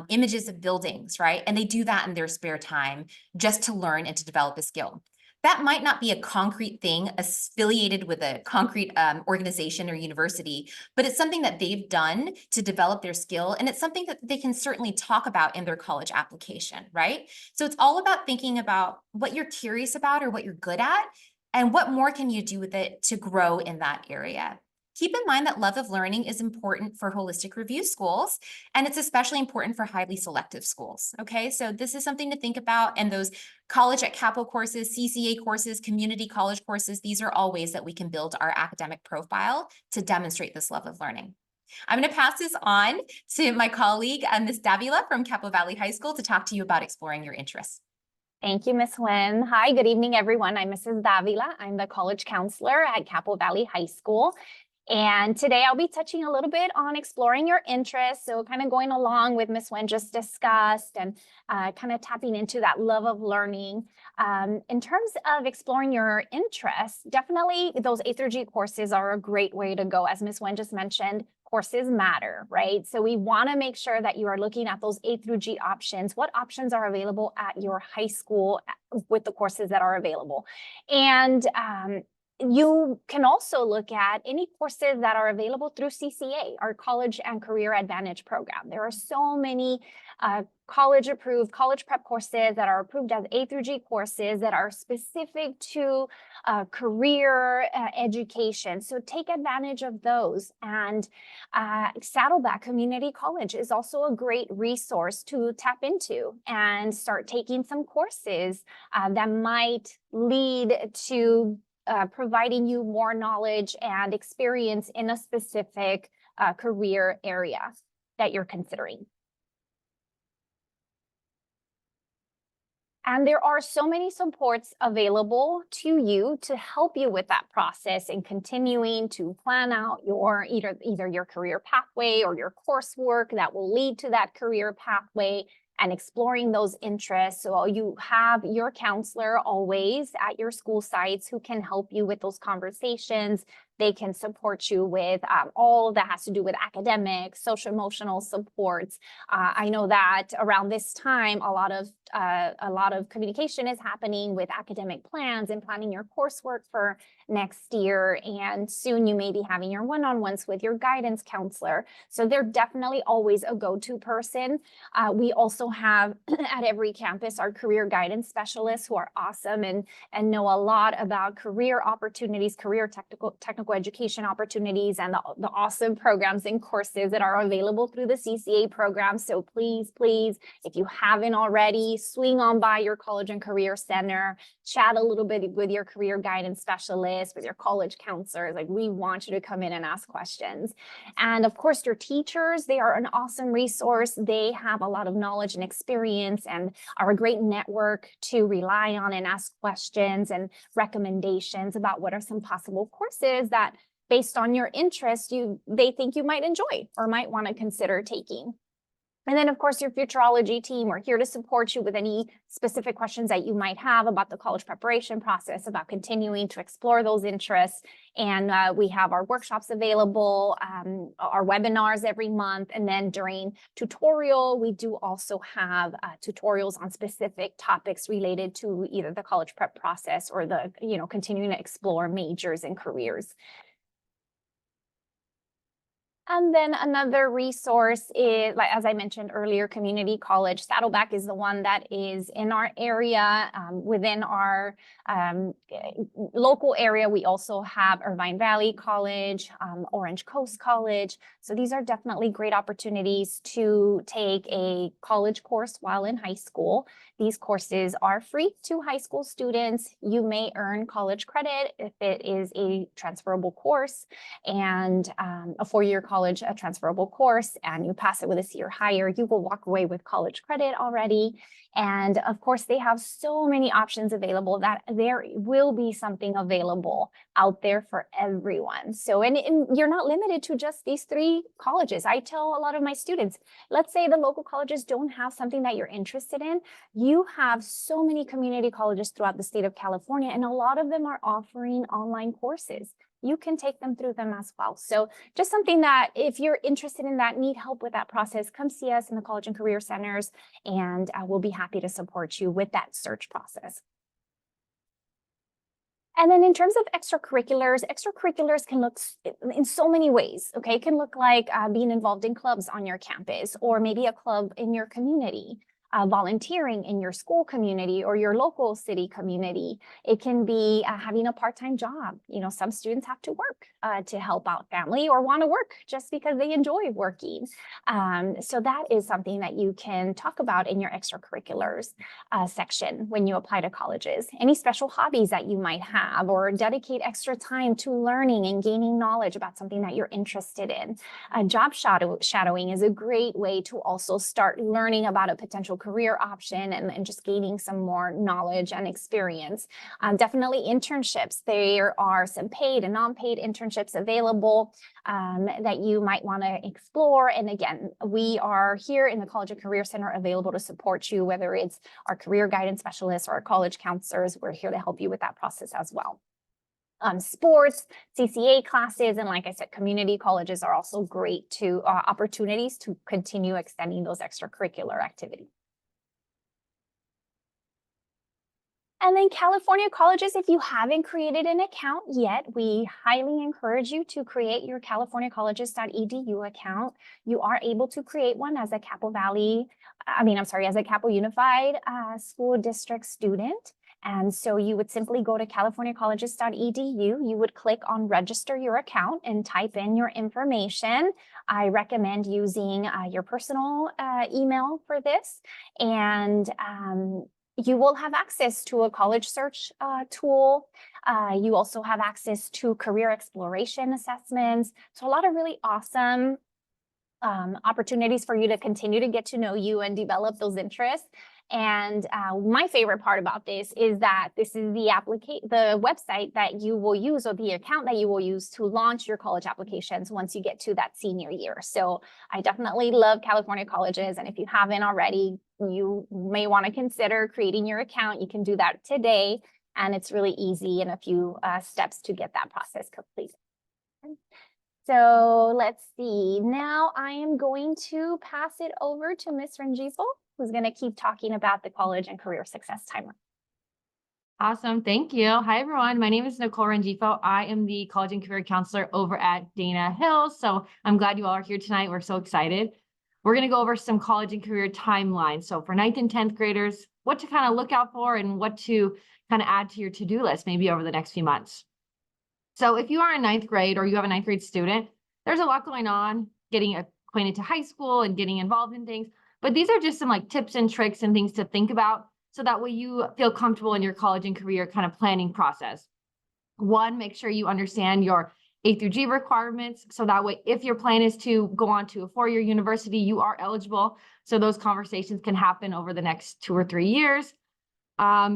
images of buildings, right? And they do that in their spare time just to learn and to develop a skill. That might not be a concrete thing affiliated with a concrete organization or university, but it's something that they've done to develop their skill. And it's something that they can certainly talk about in their college application, right? So it's all about thinking about what you're curious about or what you're good at, and what more can you do with it to grow in that area. Keep in mind that love of learning is important for holistic review schools, and it's especially important for highly selective schools, okay? So this is something to think about, and those college at Capo courses, CCA courses, community college courses, these are all ways that we can build our academic profile to demonstrate this love of learning. I'm going to pass this on to my colleague, Ms. Davila from Capo Valley High School, to talk to you about exploring your interests. Thank you, Ms. Nguyen. Hi, good evening, everyone. I'm Mrs. Davila. I'm the college counselor at Capo Valley High School. And today I'll be touching a little bit on exploring your interests. So kind of going along with Ms. Nguyen just discussed, and kind of tapping into that love of learning. In terms of exploring your interests, definitely those A through G courses are a great way to go. As Ms. Nguyen just mentioned, courses matter, right? So we want to make sure that you are looking at those A through G options. What options are available at your high school with the courses that are available? And you can also look at any courses that are available through CCA, our College and Career Advantage program. There are so many college-approved college prep courses that are approved as A through G courses that are specific to career education. So take advantage of those. And Saddleback Community College is also a great resource to tap into and start taking some courses that might lead to providing you more knowledge and experience in a specific career area that you're considering. And there are so many supports available to you to help you with that process and continuing to plan out your either your career pathway or your coursework that will lead to that career pathway, and exploring those interests. So you have your counselor always at your school sites who can help you with those conversations. They can support you with all that has to do with academic, social emotional supports. I know that around this time, a lot of communication is happening with academic plans and planning your coursework for next year. And soon you may be having your one-on-ones with your guidance counselor. So they're definitely always a go-to person. We also have at every campus our career guidance specialists who are awesome and know a lot about career opportunities, career technical education opportunities, and the awesome programs and courses that are available through the CCA program. So please, if you haven't already, swing on by your college and career center, chat a little bit with your career guidance specialist, with your college counselors. Like, we want you to come in and ask questions. And of course, your teachers, they are an awesome resource. They have a lot of knowledge and experience and are a great network to rely on and ask questions and recommendations about what are some possible courses that, based on your interest, they think you might enjoy or might want to consider taking. And then, of course, your Futureology team, we're here to support you with any specific questions that you might have about the college preparation process, about continuing to explore those interests. And we have our workshops available, our webinars every month. And then during tutorial, we do also have tutorials on specific topics related to either the college prep process or the, continuing to explore majors and careers. And then another resource is, like, as I mentioned earlier, community college. Saddleback is the one that is in our area. Within our local area, we also have Irvine Valley College, Orange Coast College. So these are definitely great opportunities to take a college course while in high school. These courses are free to high school students. You may earn college credit if it is a transferable course, and a four-year college, a transferable course, and you pass it with a C or higher, you will walk away with college credit already. And of course, they have so many options available that there will be something available out there for everyone. So, and you're not limited to just these three colleges. I tell a lot of my students, let's say the local colleges don't have something that you're interested in. You have so many community colleges throughout the state of California, and a lot of them are offering online courses. You can take them through them as well. So just something that, if you're interested in that, need help with that process, come see us in the College and Career Centers, and we'll be happy to support you with that search process. And then in terms of extracurriculars can look in so many ways, okay? It can look like being involved in clubs on your campus, or maybe a club in your community. Volunteering in your school community or your local city community. It can be having a part-time job. Some students have to work to help out family, or want to work just because they enjoy working. So that is something that you can talk about in your extracurriculars section when you apply to colleges. Any special hobbies that you might have, or dedicate extra time to learning and gaining knowledge about something that you're interested in. Job shadowing is a great way to also start learning about a potential career option and just gaining some more knowledge and experience. Definitely internships. There are some paid and non-paid internships available that you might want to explore. And again, we are here in the College and Career Center available to support you, whether it's our career guidance specialists or our college counselors. We're here to help you with that process as well. Sports, CCA classes, and like I said, community colleges are also great opportunities to continue extending those extracurricular activities. And then California colleges, if you haven't created an account yet, we highly encourage you to create your californiacolleges.edu account. You are able to create one as a as a Capo Unified School District student. And so you would simply go to californiacolleges.edu. You would click on register your account and type in your information. I recommend using your personal email for this. And you will have access to a college search tool. You also have access to career exploration assessments. So a lot of really awesome opportunities for you to continue to get to know you and develop those interests. And my favorite part about this is that this is the website that you will use, or the account that you will use to launch your college applications once you get to that senior year. So I definitely love California colleges. And if you haven't already, you may want to consider creating your account. You can do that today. And it's really easy in a few steps to get that process completed. So let's see. Now I am going to pass it over to Ms. Rengifo, who's going to keep talking about the college and career success timer. Awesome. Thank you. Hi, everyone. My name is Nicole Rengifo. I am the college and career counselor over at Dana Hills. So I'm glad you all are here tonight. We're so excited. We're going to go over some college and career timelines. So for 9th and 10th graders, what to kind of look out for and what to kind of add to your to-do list maybe over the next few months. So if you are in 9th grade or you have a 9th grade student, there's a lot going on, getting acquainted to high school and getting involved in things. But these are just some like tips and tricks and things to think about, so that way you feel comfortable in your college and career kind of planning process. One, make sure you understand your A through G requirements. So that way, if your plan is to go on to a 4-year university, you are eligible. So those conversations can happen over the next 2 or 3 years.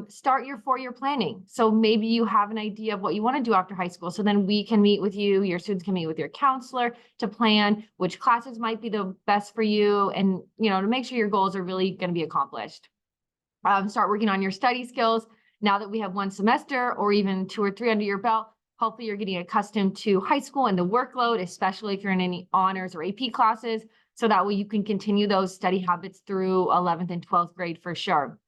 Start your 4-year planning. So maybe you have an idea of what you want to do after high school. So then we can meet with you, your students can meet with your counselor to plan which classes might be the best for you, and, to make sure your goals are really going to be accomplished. Start working on your study skills. Now that we have 1 semester or even 2 or 3 under your belt, hopefully you're getting accustomed to high school and the workload, especially if you're in any honors or AP classes. So that way you can continue those study habits through 11th and 12th grade for sure.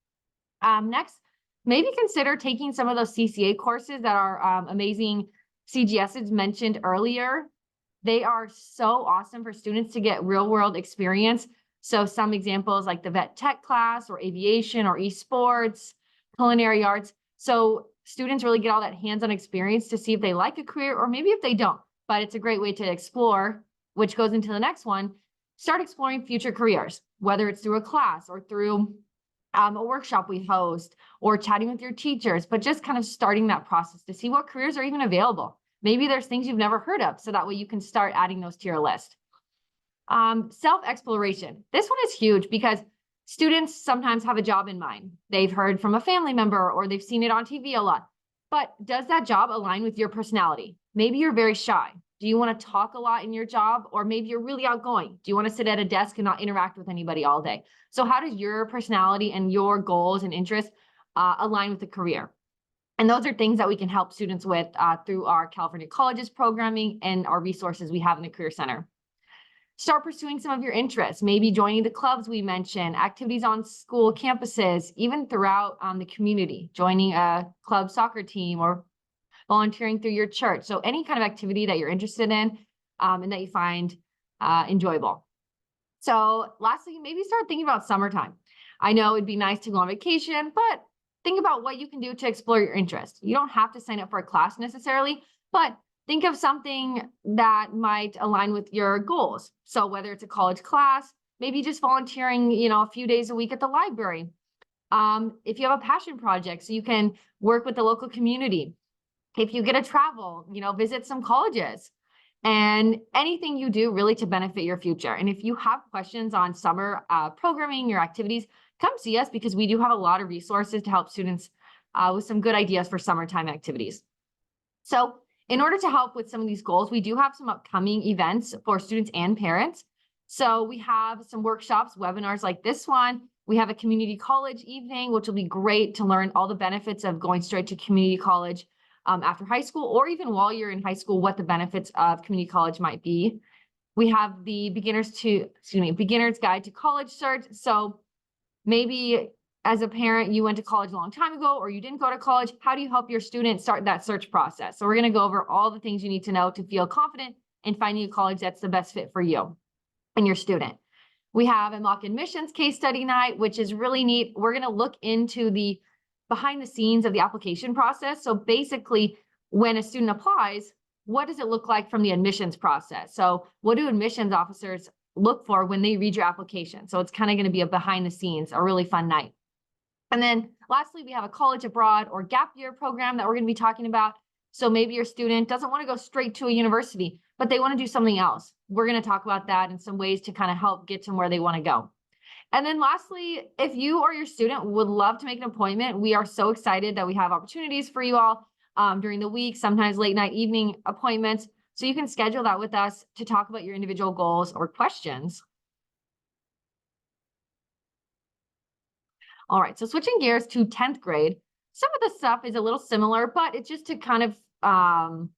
Next, maybe consider taking some of those CCA courses that our amazing CGSs mentioned earlier. They are so awesome for students to get real world experience. So some examples like the vet tech class, or aviation, or esports, culinary arts. So students really get all that hands-on experience to see if they like a career or maybe if they don't. But it's a great way to explore, which goes into the next one. Start exploring future careers, whether it's through a class or through a workshop we host, or chatting with your teachers, but just kind of starting that process to see what careers are even available. Maybe there's things you've never heard of, so that way you can start adding those to your list. Self-exploration. This one is huge because students sometimes have a job in mind. They've heard from a family member or they've seen it on TV a lot. But does that job align with your personality? Maybe you're very shy. Do you want to talk a lot in your job? Or maybe you're really outgoing. Do you want to sit at a desk and not interact with anybody all day? So how does your personality and your goals and interests align with the career? And those are things that we can help students with through our California Colleges programming and our resources we have in the Career Center. Start pursuing some of your interests, maybe joining the clubs we mentioned, activities on school campuses, even throughout the community, joining a club soccer team or volunteering through your church. So any kind of activity that you're interested in and that you find enjoyable. So lastly, maybe start thinking about summertime. I know it'd be nice to go on vacation, but think about what you can do to explore your interest. You don't have to sign up for a class necessarily, but think of something that might align with your goals. So whether it's a college class, maybe just volunteering, a few days a week at the library. If you have a passion project, so you can work with the local community. If you get to travel, visit some colleges, and anything you do really to benefit your future. And if you have questions on summer programming, your activities, come see us, because we do have a lot of resources to help students with some good ideas for summertime activities. So in order to help with some of these goals, we do have some upcoming events for students and parents. So we have some workshops, webinars like this one. We have a community college evening, which will be great to learn all the benefits of going straight to community college after high school, or even while you're in high school, what the benefits of community college might be. We have the Beginner's Guide to College Search. So maybe as a parent, you went to college a long time ago, or you didn't go to college, how do you help your student start that search process? So we're going to go over all the things you need to know to feel confident in finding a college that's the best fit for you and your student. We have a mock admissions case study night, which is really neat. We're going to look into the behind the scenes of the application process. So basically, when a student applies, what does it look like from the admissions process? So what do admissions officers look for when they read your application? So it's kind of going to be a behind the scenes, a really fun night. And then lastly, we have a college abroad or gap year program that we're going to be talking about. So maybe your student doesn't want to go straight to a university, but they want to do something else. We're going to talk about that and some ways to kind of help get them where they want to go. And then lastly, if you or your student would love to make an appointment, we are so excited that we have opportunities for you all during the week, sometimes late night, evening appointments. So you can schedule that with us to talk about your individual goals or questions. All right, so switching gears to 10th grade, some of the stuff is a little similar, but it's just to kind of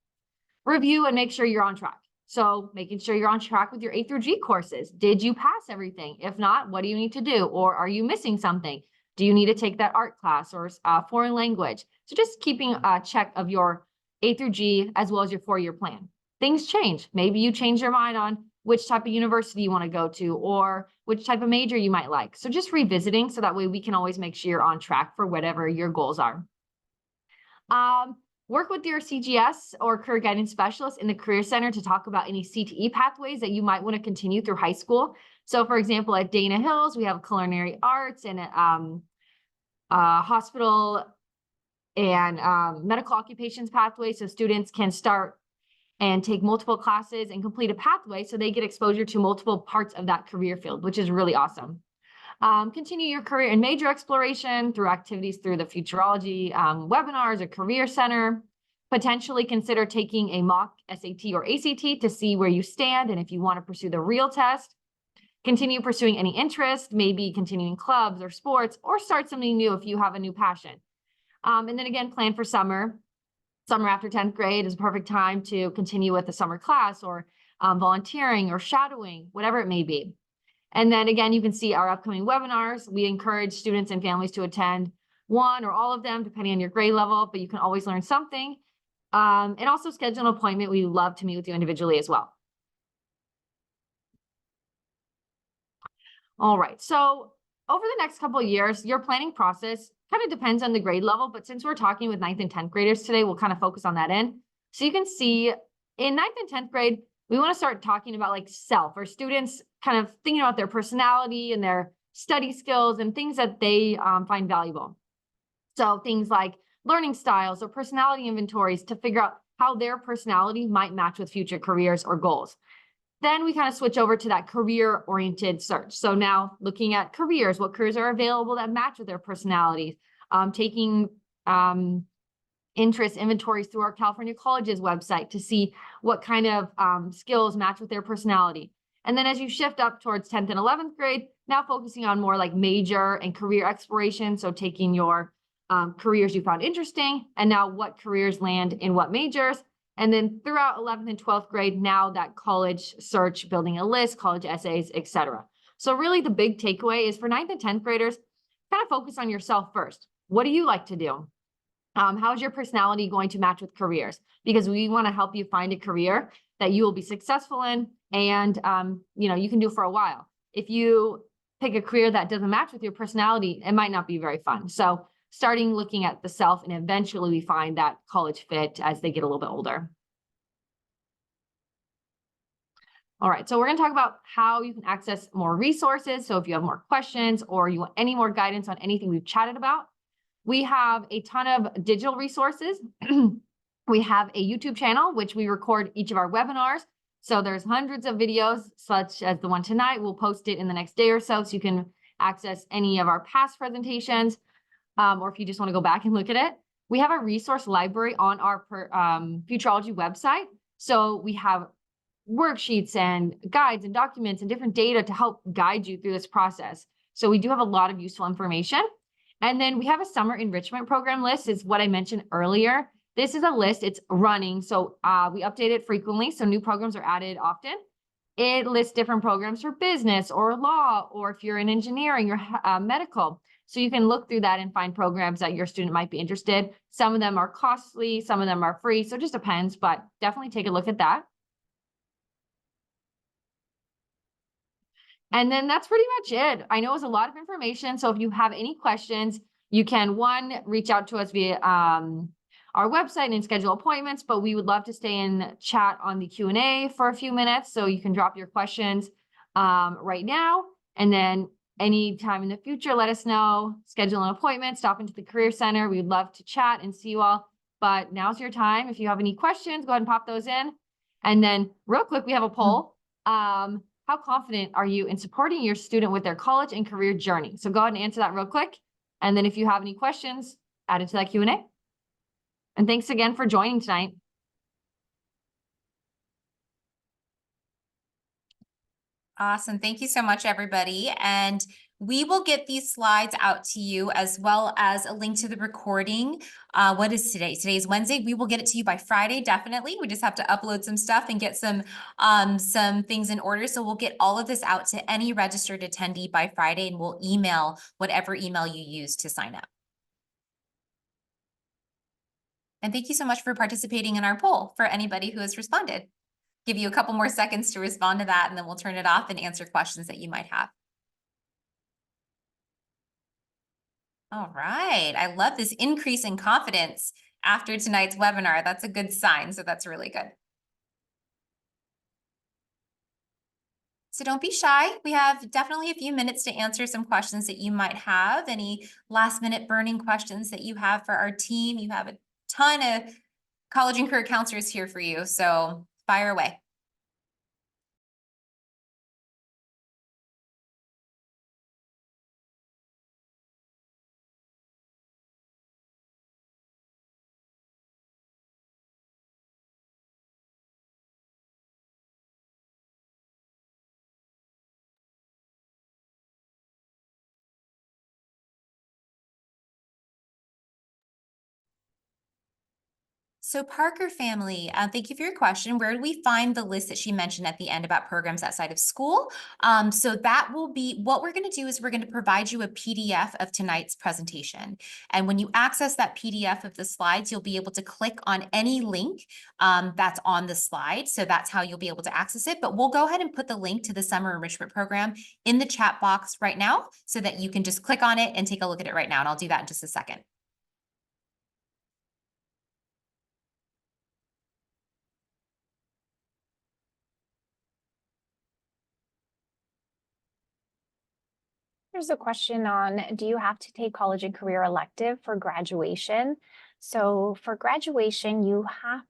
review and make sure you're on track. So making sure you're on track with your A through G courses. Did you pass everything? If not, what do you need to do? Or are you missing something? Do you need to take that art class or foreign language? So just keeping a check of your A through G as well as your 4-year plan. Things change. Maybe you change your mind on which type of university you want to go to or which type of major you might like. So just revisiting so that way we can always make sure you're on track for whatever your goals are. Work with your CGS or career guidance specialist in the Career Center to talk about any CTE pathways that you might want to continue through high school. So for example, at Dana Hills, we have culinary arts and hospital and medical occupations pathway. So students can start and take multiple classes and complete a pathway so they get exposure to multiple parts of that career field, which is really awesome. Continue your career and major exploration through activities through the Futureology webinars or Career Center. Potentially consider taking a mock SAT or ACT to see where you stand and if you want to pursue the real test. Continue pursuing any interest, maybe continuing clubs or sports, or start something new if you have a new passion. And then again, plan for summer. Summer after 10th grade is a perfect time to continue with the summer class or volunteering or shadowing, whatever it may be. And then again, you can see our upcoming webinars. We encourage students and families to attend one or all of them, depending on your grade level, but you can always learn something. And also schedule an appointment. We love to meet with you individually as well. All right, so over the next couple of years, your planning process kind of depends on the grade level, but since we're talking with 9th and 10th graders today, we'll kind of focus on that end. So you can see in 9th and 10th grade, we want to start talking about like self or students kind of thinking about their personality and their study skills and things that they find valuable. So things like learning styles or personality inventories to figure out how their personality might match with future careers or goals. Then we kind of switch over to that career-oriented search. So now looking at careers, what careers are available that match with their personalities, taking interest inventories through our California Colleges website to see what kind of skills match with their personality. And then as you shift up towards 10th and 11th grade, now focusing on more like major and career exploration. So taking your careers you found interesting and now what careers land in what majors. And then throughout 11th and 12th grade, now that college search, building a list, college essays, etc. So really the big takeaway is for 9th and 10th graders, kind of focus on yourself first. What do you like to do? How is your personality going to match with careers? Because we want to help you find a career that you will be successful in and you can do for a while. If you pick a career that doesn't match with your personality, it might not be very fun. So starting looking at the self and eventually we find that college fit as they get a little bit older. All right, so we're going to talk about how you can access more resources. So if you have more questions or you want any more guidance on anything we've chatted about, we have a ton of digital resources. We have a YouTube channel, which we record each of our webinars. So there's hundreds of videos, such as the one tonight. We'll post it in the next day or so you can access any of our past presentations. Or if you just want to go back and look at it. We have a resource library on our Futureology website. So we have worksheets and guides and documents and different data to help guide you through this process. So we do have a lot of useful information. And then we have a summer enrichment program list, is what I mentioned earlier. This is a list, it's running. So we update it frequently. So new programs are added often. It lists different programs for business or law, or if you're in engineering or medical. So you can look through that and find programs that your student might be interested. Some of them are costly, some of them are free, so it just depends, but definitely take a look at that. And then that's pretty much it. I know it's a lot of information, so if you have any questions, you can, one, reach out to us via our website and schedule appointments, but we would love to stay in chat on the Q&A for a few minutes, so you can drop your questions right now, and then anytime in the future, let us know, schedule an appointment, stop into the Career Center. We'd love to chat and see you all, but now's your time. If you have any questions, go ahead and pop those in. And then real quick, we have a poll. How confident are you in supporting your student with their college and career journey? So go ahead and answer that real quick. And then if you have any questions, add it to that Q&A. And thanks again for joining tonight. Awesome. Thank you so much, everybody. And we will get these slides out to you as well as a link to the recording. What is today? Today is Wednesday. We will get it to you by Friday, definitely. We just have to upload some stuff and get some things in order. So we'll get all of this out to any registered attendee by Friday, and we'll email whatever email you use to sign up. And thank you so much for participating in our poll for anybody who has responded. Give you a couple more seconds to respond to that, and then we'll turn it off and answer questions that you might have. All right. I love this increase in confidence after tonight's webinar. That's a good sign. So that's really good. So don't be shy. We have definitely a few minutes to answer some questions that you might have. Any last minute burning questions that you have for our team. You have a ton of college and career counselors here for you. So fire away. So Parker family, thank you for your question. Where do we find the list that she mentioned at the end about programs outside of school? So that will be, what we're going to do is we're going to provide you a PDF of tonight's presentation. And when you access that PDF of the slides, you'll be able to click on any link that's on the slide. So that's how you'll be able to access it. But we'll go ahead and put the link to the summer enrichment program in the chat box right now so that you can just click on it and take a look at it right now. And I'll do that in just a second. There's a question on, do you have to take college and career elective for graduation? So for graduation, you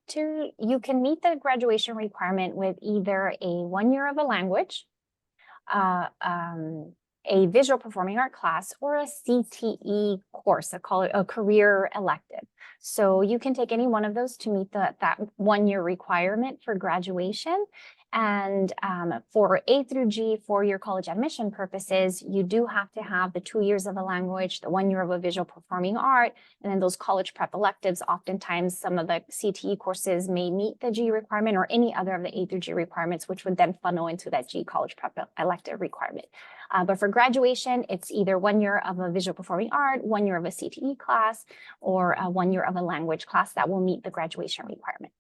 can meet the graduation requirement with either a 1 year of a language, a visual performing art class, or a CTE course, a career elective. So you can take any one of those to meet that 1 year requirement for graduation. And for A through G, for your college admission purposes, you do have to have the 2 years of a language, the 1 year of a visual performing art, and then those college prep electives. Oftentimes, some of the CTE courses may meet the G requirement or any other of the A through G requirements, which would then funnel into that G college prep elective requirement. But for graduation, it's either 1 year of a visual performing art, 1 year of a CTE class, or 1 year of a language class that will meet the graduation requirement.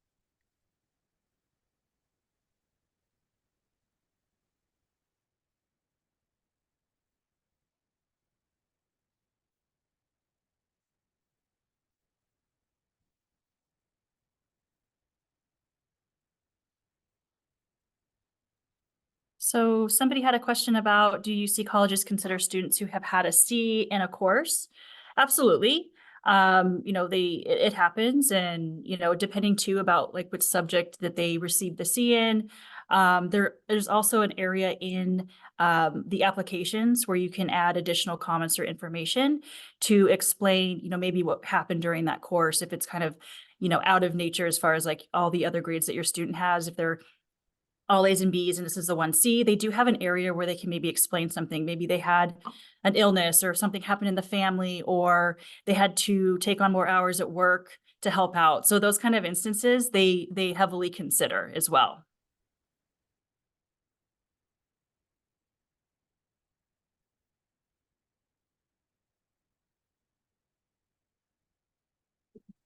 So somebody had a question about, do you see colleges consider students who have had a C in a course? Absolutely. It happens, and, depending too about like which subject that they received the C in. There's also an area in the applications where you can add additional comments or information to explain, maybe what happened during that course, if it's kind of, out of nature as far as like all the other grades that your student has, if they're all A's and B's and this is the 1C, they do have an area where they can maybe explain something. Maybe they had an illness or something happened in the family, or they had to take on more hours at work to help out. So those kind of instances, they heavily consider as well.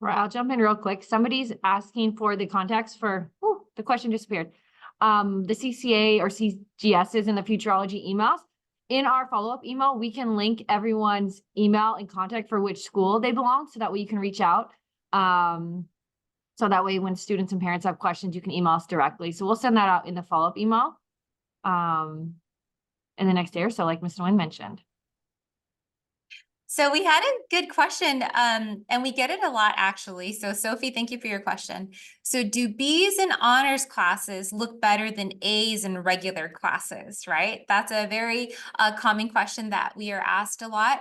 Right, I'll jump in real quick. Somebody's asking for the contacts for, the question disappeared. The CCA or CGSs and the Futurology emails. In our follow-up email, we can link everyone's email and contact for which school they belong, so that way you can reach out. So that way when students and parents have questions, you can email us directly. So we'll send that out in the follow-up email in the next day or so, like Ms. Nguyen mentioned. So we had a good question, and we get it a lot actually. So Sophie, thank you for your question. So do B's in honors classes look better than A's in regular classes, right? That's a very common question that we are asked a lot.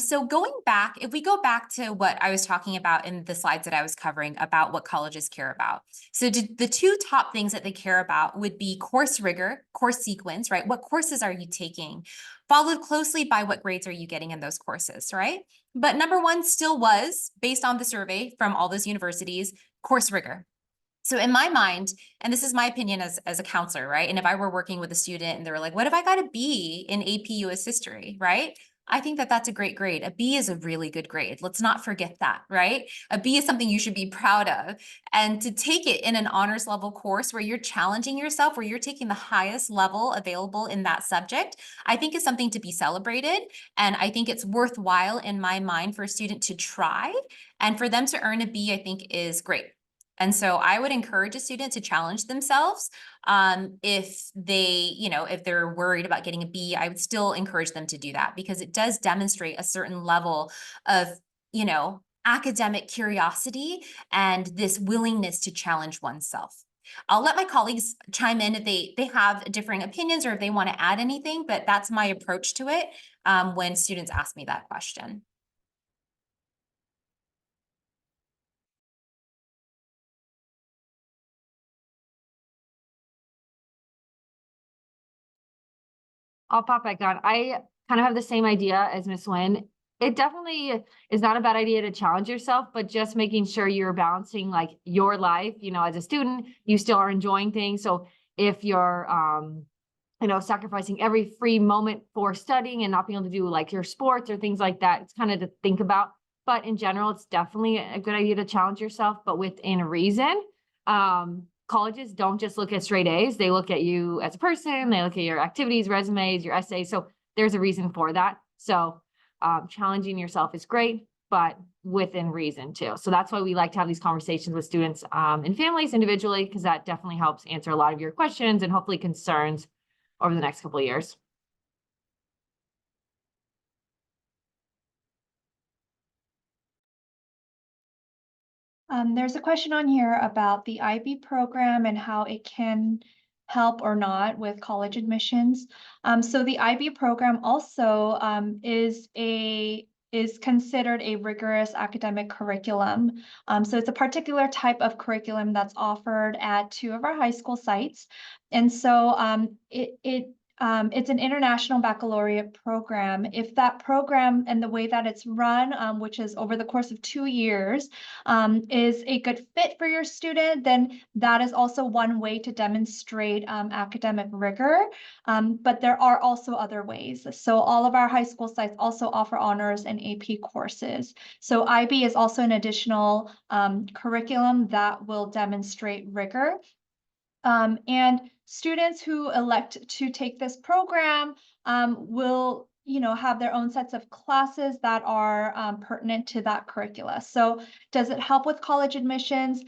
So going back, if we go back to what I was talking about in the slides that I was covering about what colleges care about. So the two top things that they care about would be course rigor, course sequence, right? What courses are you taking? Followed closely by what grades are you getting in those courses, right? But number one still was, based on the survey from all those universities, course rigor. So in my mind, and this is my opinion as a counselor, right? And if I were working with a student and they were like, what if I got a B in AP US history, right? I think that that's a great grade. A B is a really good grade. Let's not forget that, right? A B is something you should be proud of. And to take it in an honors level course where you're challenging yourself, where you're taking the highest level available in that subject, I think is something to be celebrated. And I think it's worthwhile in my mind for a student to try. And for them to earn a B, I think is great. And so I would encourage a student to challenge themselves. If they, if they're worried about getting a B, I would still encourage them to do that because it does demonstrate a certain level of, academic curiosity and this willingness to challenge oneself. I'll let my colleagues chime in if they have differing opinions or if they want to add anything, but that's my approach to it when students ask me that question. I'll pop back on. I kind of have the same idea as Miss Nguyen. It definitely is not a bad idea to challenge yourself, but just making sure you're balancing like your life, as a student, you still are enjoying things. So if you're, sacrificing every free moment for studying and not being able to do like your sports or things like that, it's kind of to think about. But in general, it's definitely a good idea to challenge yourself, but within reason. Colleges don't just look at straight A's. They look at you as a person. They look at your activities, resumes, your essays. So there's a reason for that. So challenging yourself is great, but within reason too. So that's why we like to have these conversations with students and families individually, because that definitely helps answer a lot of your questions and hopefully concerns over the next couple of years. There's a question on here about the IB program and how it can help or not with college admissions. So the IB program also is considered a rigorous academic curriculum. So it's a particular type of curriculum that's offered at 2 of our high school sites. And so it's an international baccalaureate program. If that program and the way that it's run, which is over the course of 2 years, is a good fit for your student, then that is also one way to demonstrate academic rigor. But there are also other ways. So all of our high school sites also offer honors and AP courses. So IB is also an additional curriculum that will demonstrate rigor. And students who elect to take this program will, have their own sets of classes that are pertinent to that curricula. So does it help with college admissions?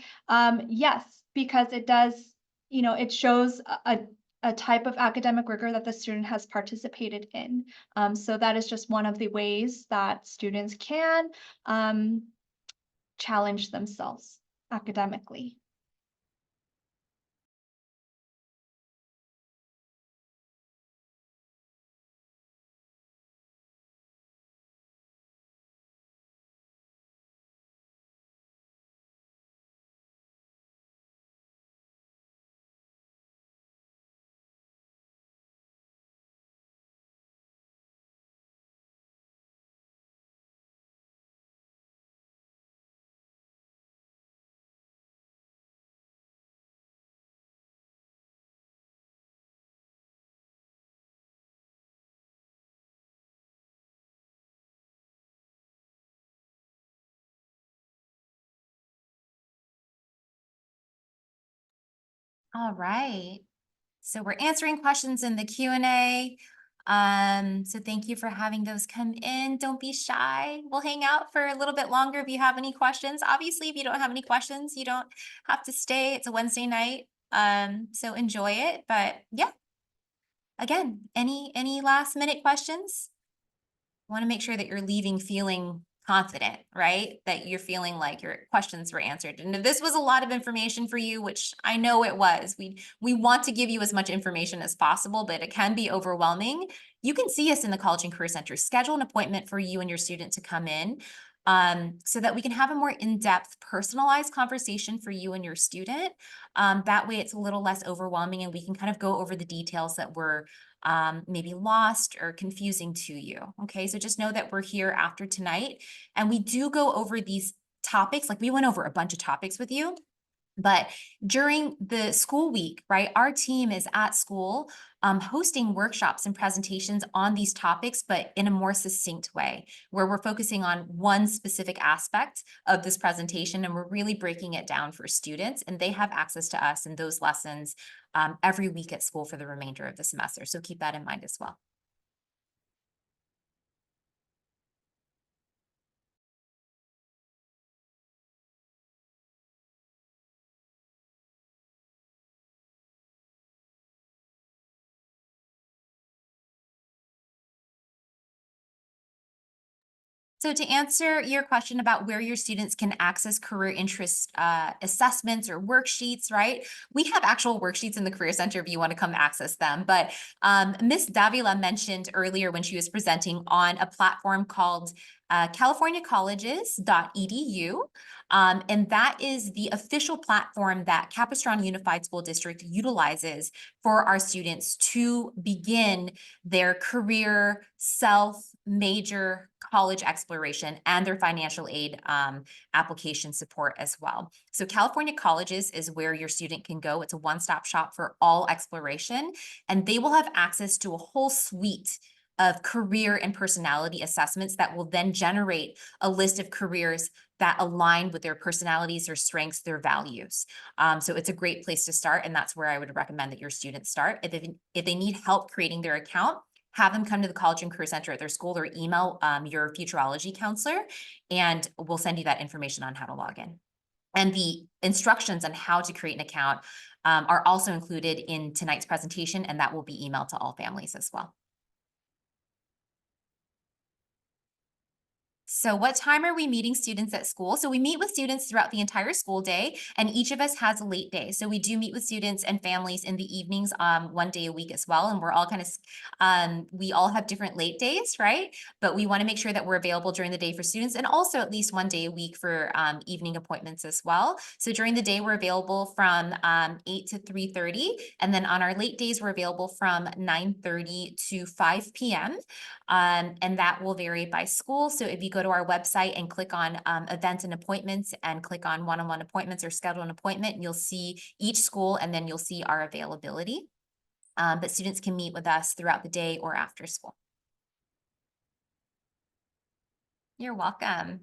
Yes, because it does, it shows a type of academic rigor that the student has participated in. So that is just one of the ways that students can challenge themselves academically. All right. So we're answering questions in the Q&A. So thank you for having those come in. Don't be shy. We'll hang out for a little bit longer if you have any questions. Obviously, if you don't have any questions, you don't have to stay. It's a Wednesday night. So enjoy it. But yeah, again, any last minute questions? Want to make sure that you're leaving feeling confident, right? That you're feeling like your questions were answered. And if this was a lot of information for you, which I know it was, we want to give you as much information as possible, but it can be overwhelming. You can see us in the College and Career Center. Schedule an appointment for you and your student to come in, so that we can have a more in-depth, personalized conversation for you and your student. That way it's a little less overwhelming and we can kind of go over the details that were maybe lost or confusing to you. Okay, so just know that we're here after tonight and we do go over these topics. Like we went over a bunch of topics with you, but during the school week, right, our team is at school hosting workshops and presentations on these topics, but in a more succinct way, where we're focusing on one specific aspect of this presentation and we're really breaking it down for students, and they have access to us and those lessons every week at school for the remainder of the semester. So keep that in mind as well. So to answer your question about where your students can access career interest assessments or worksheets, right? We have actual worksheets in the Career Center if you want to come access them. But Ms. Davila mentioned earlier when she was presenting on a platform called californiacolleges.edu. And that is the official platform that Capistrano Unified School District utilizes for our students to begin their career, major college exploration and their financial aid application support as well. So California Colleges is where your student can go. It's a one-stop shop for all exploration, and they will have access to a whole suite of career and personality assessments that will then generate a list of careers that align with their personalities, their strengths, their values. So it's a great place to start, and that's where I would recommend that your students start. If they need help creating their account, have them come to the College and Career Center at their school or email your Futureology counselor, and we'll send you that information on how to log in. And the instructions on how to create an account are also included in tonight's presentation, and that will be emailed to all families as well. So what time are we meeting students at school? So we meet with students throughout the entire school day, and each of us has a late day. So we do meet with students and families in the evenings, one day a week as well. And we're all kind of, we all have different late days, right? But we want to make sure that we're available during the day for students, and also at least one day a week for evening appointments as well. So during the day, we're available from 8 to 3:30. And then on our late days, we're available from 9:30 to 5 p.m. And that will vary by school. So if you go to our website and click on events and appointments and click on one-on-one appointments or schedule an appointment, you'll see each school and then you'll see our availability. But students can meet with us throughout the day or after school. You're welcome.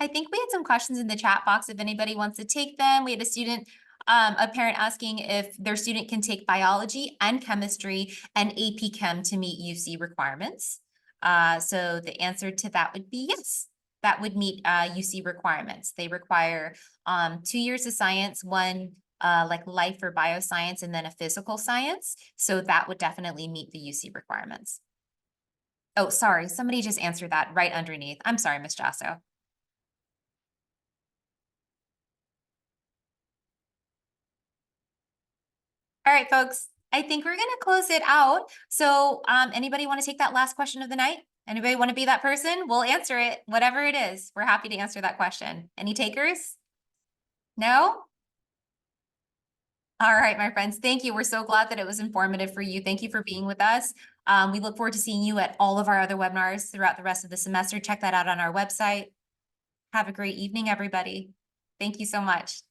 I think we had some questions in the chat box if anybody wants to take them. We had a student, a parent asking if their student can take biology and chemistry and AP Chem to meet UC requirements. So the answer to that would be yes, that would meet UC requirements. They require 2 years of science, one like life or bioscience, and then a physical science. So that would definitely meet the UC requirements. Oh, sorry, somebody just answered that right underneath. I'm sorry, Ms. Jasso. All right, folks, I think we're gonna close it out. So anybody want to take that last question of the night? Anybody want to be that person? We'll answer it, whatever it is. We're happy to answer that question. Any takers? No? All right, my friends, thank you. We're so glad that it was informative for you. Thank you for being with us. We look forward to seeing you at all of our other webinars throughout the rest of the semester. Check that out on our website. Have a great evening, everybody. Thank you so much.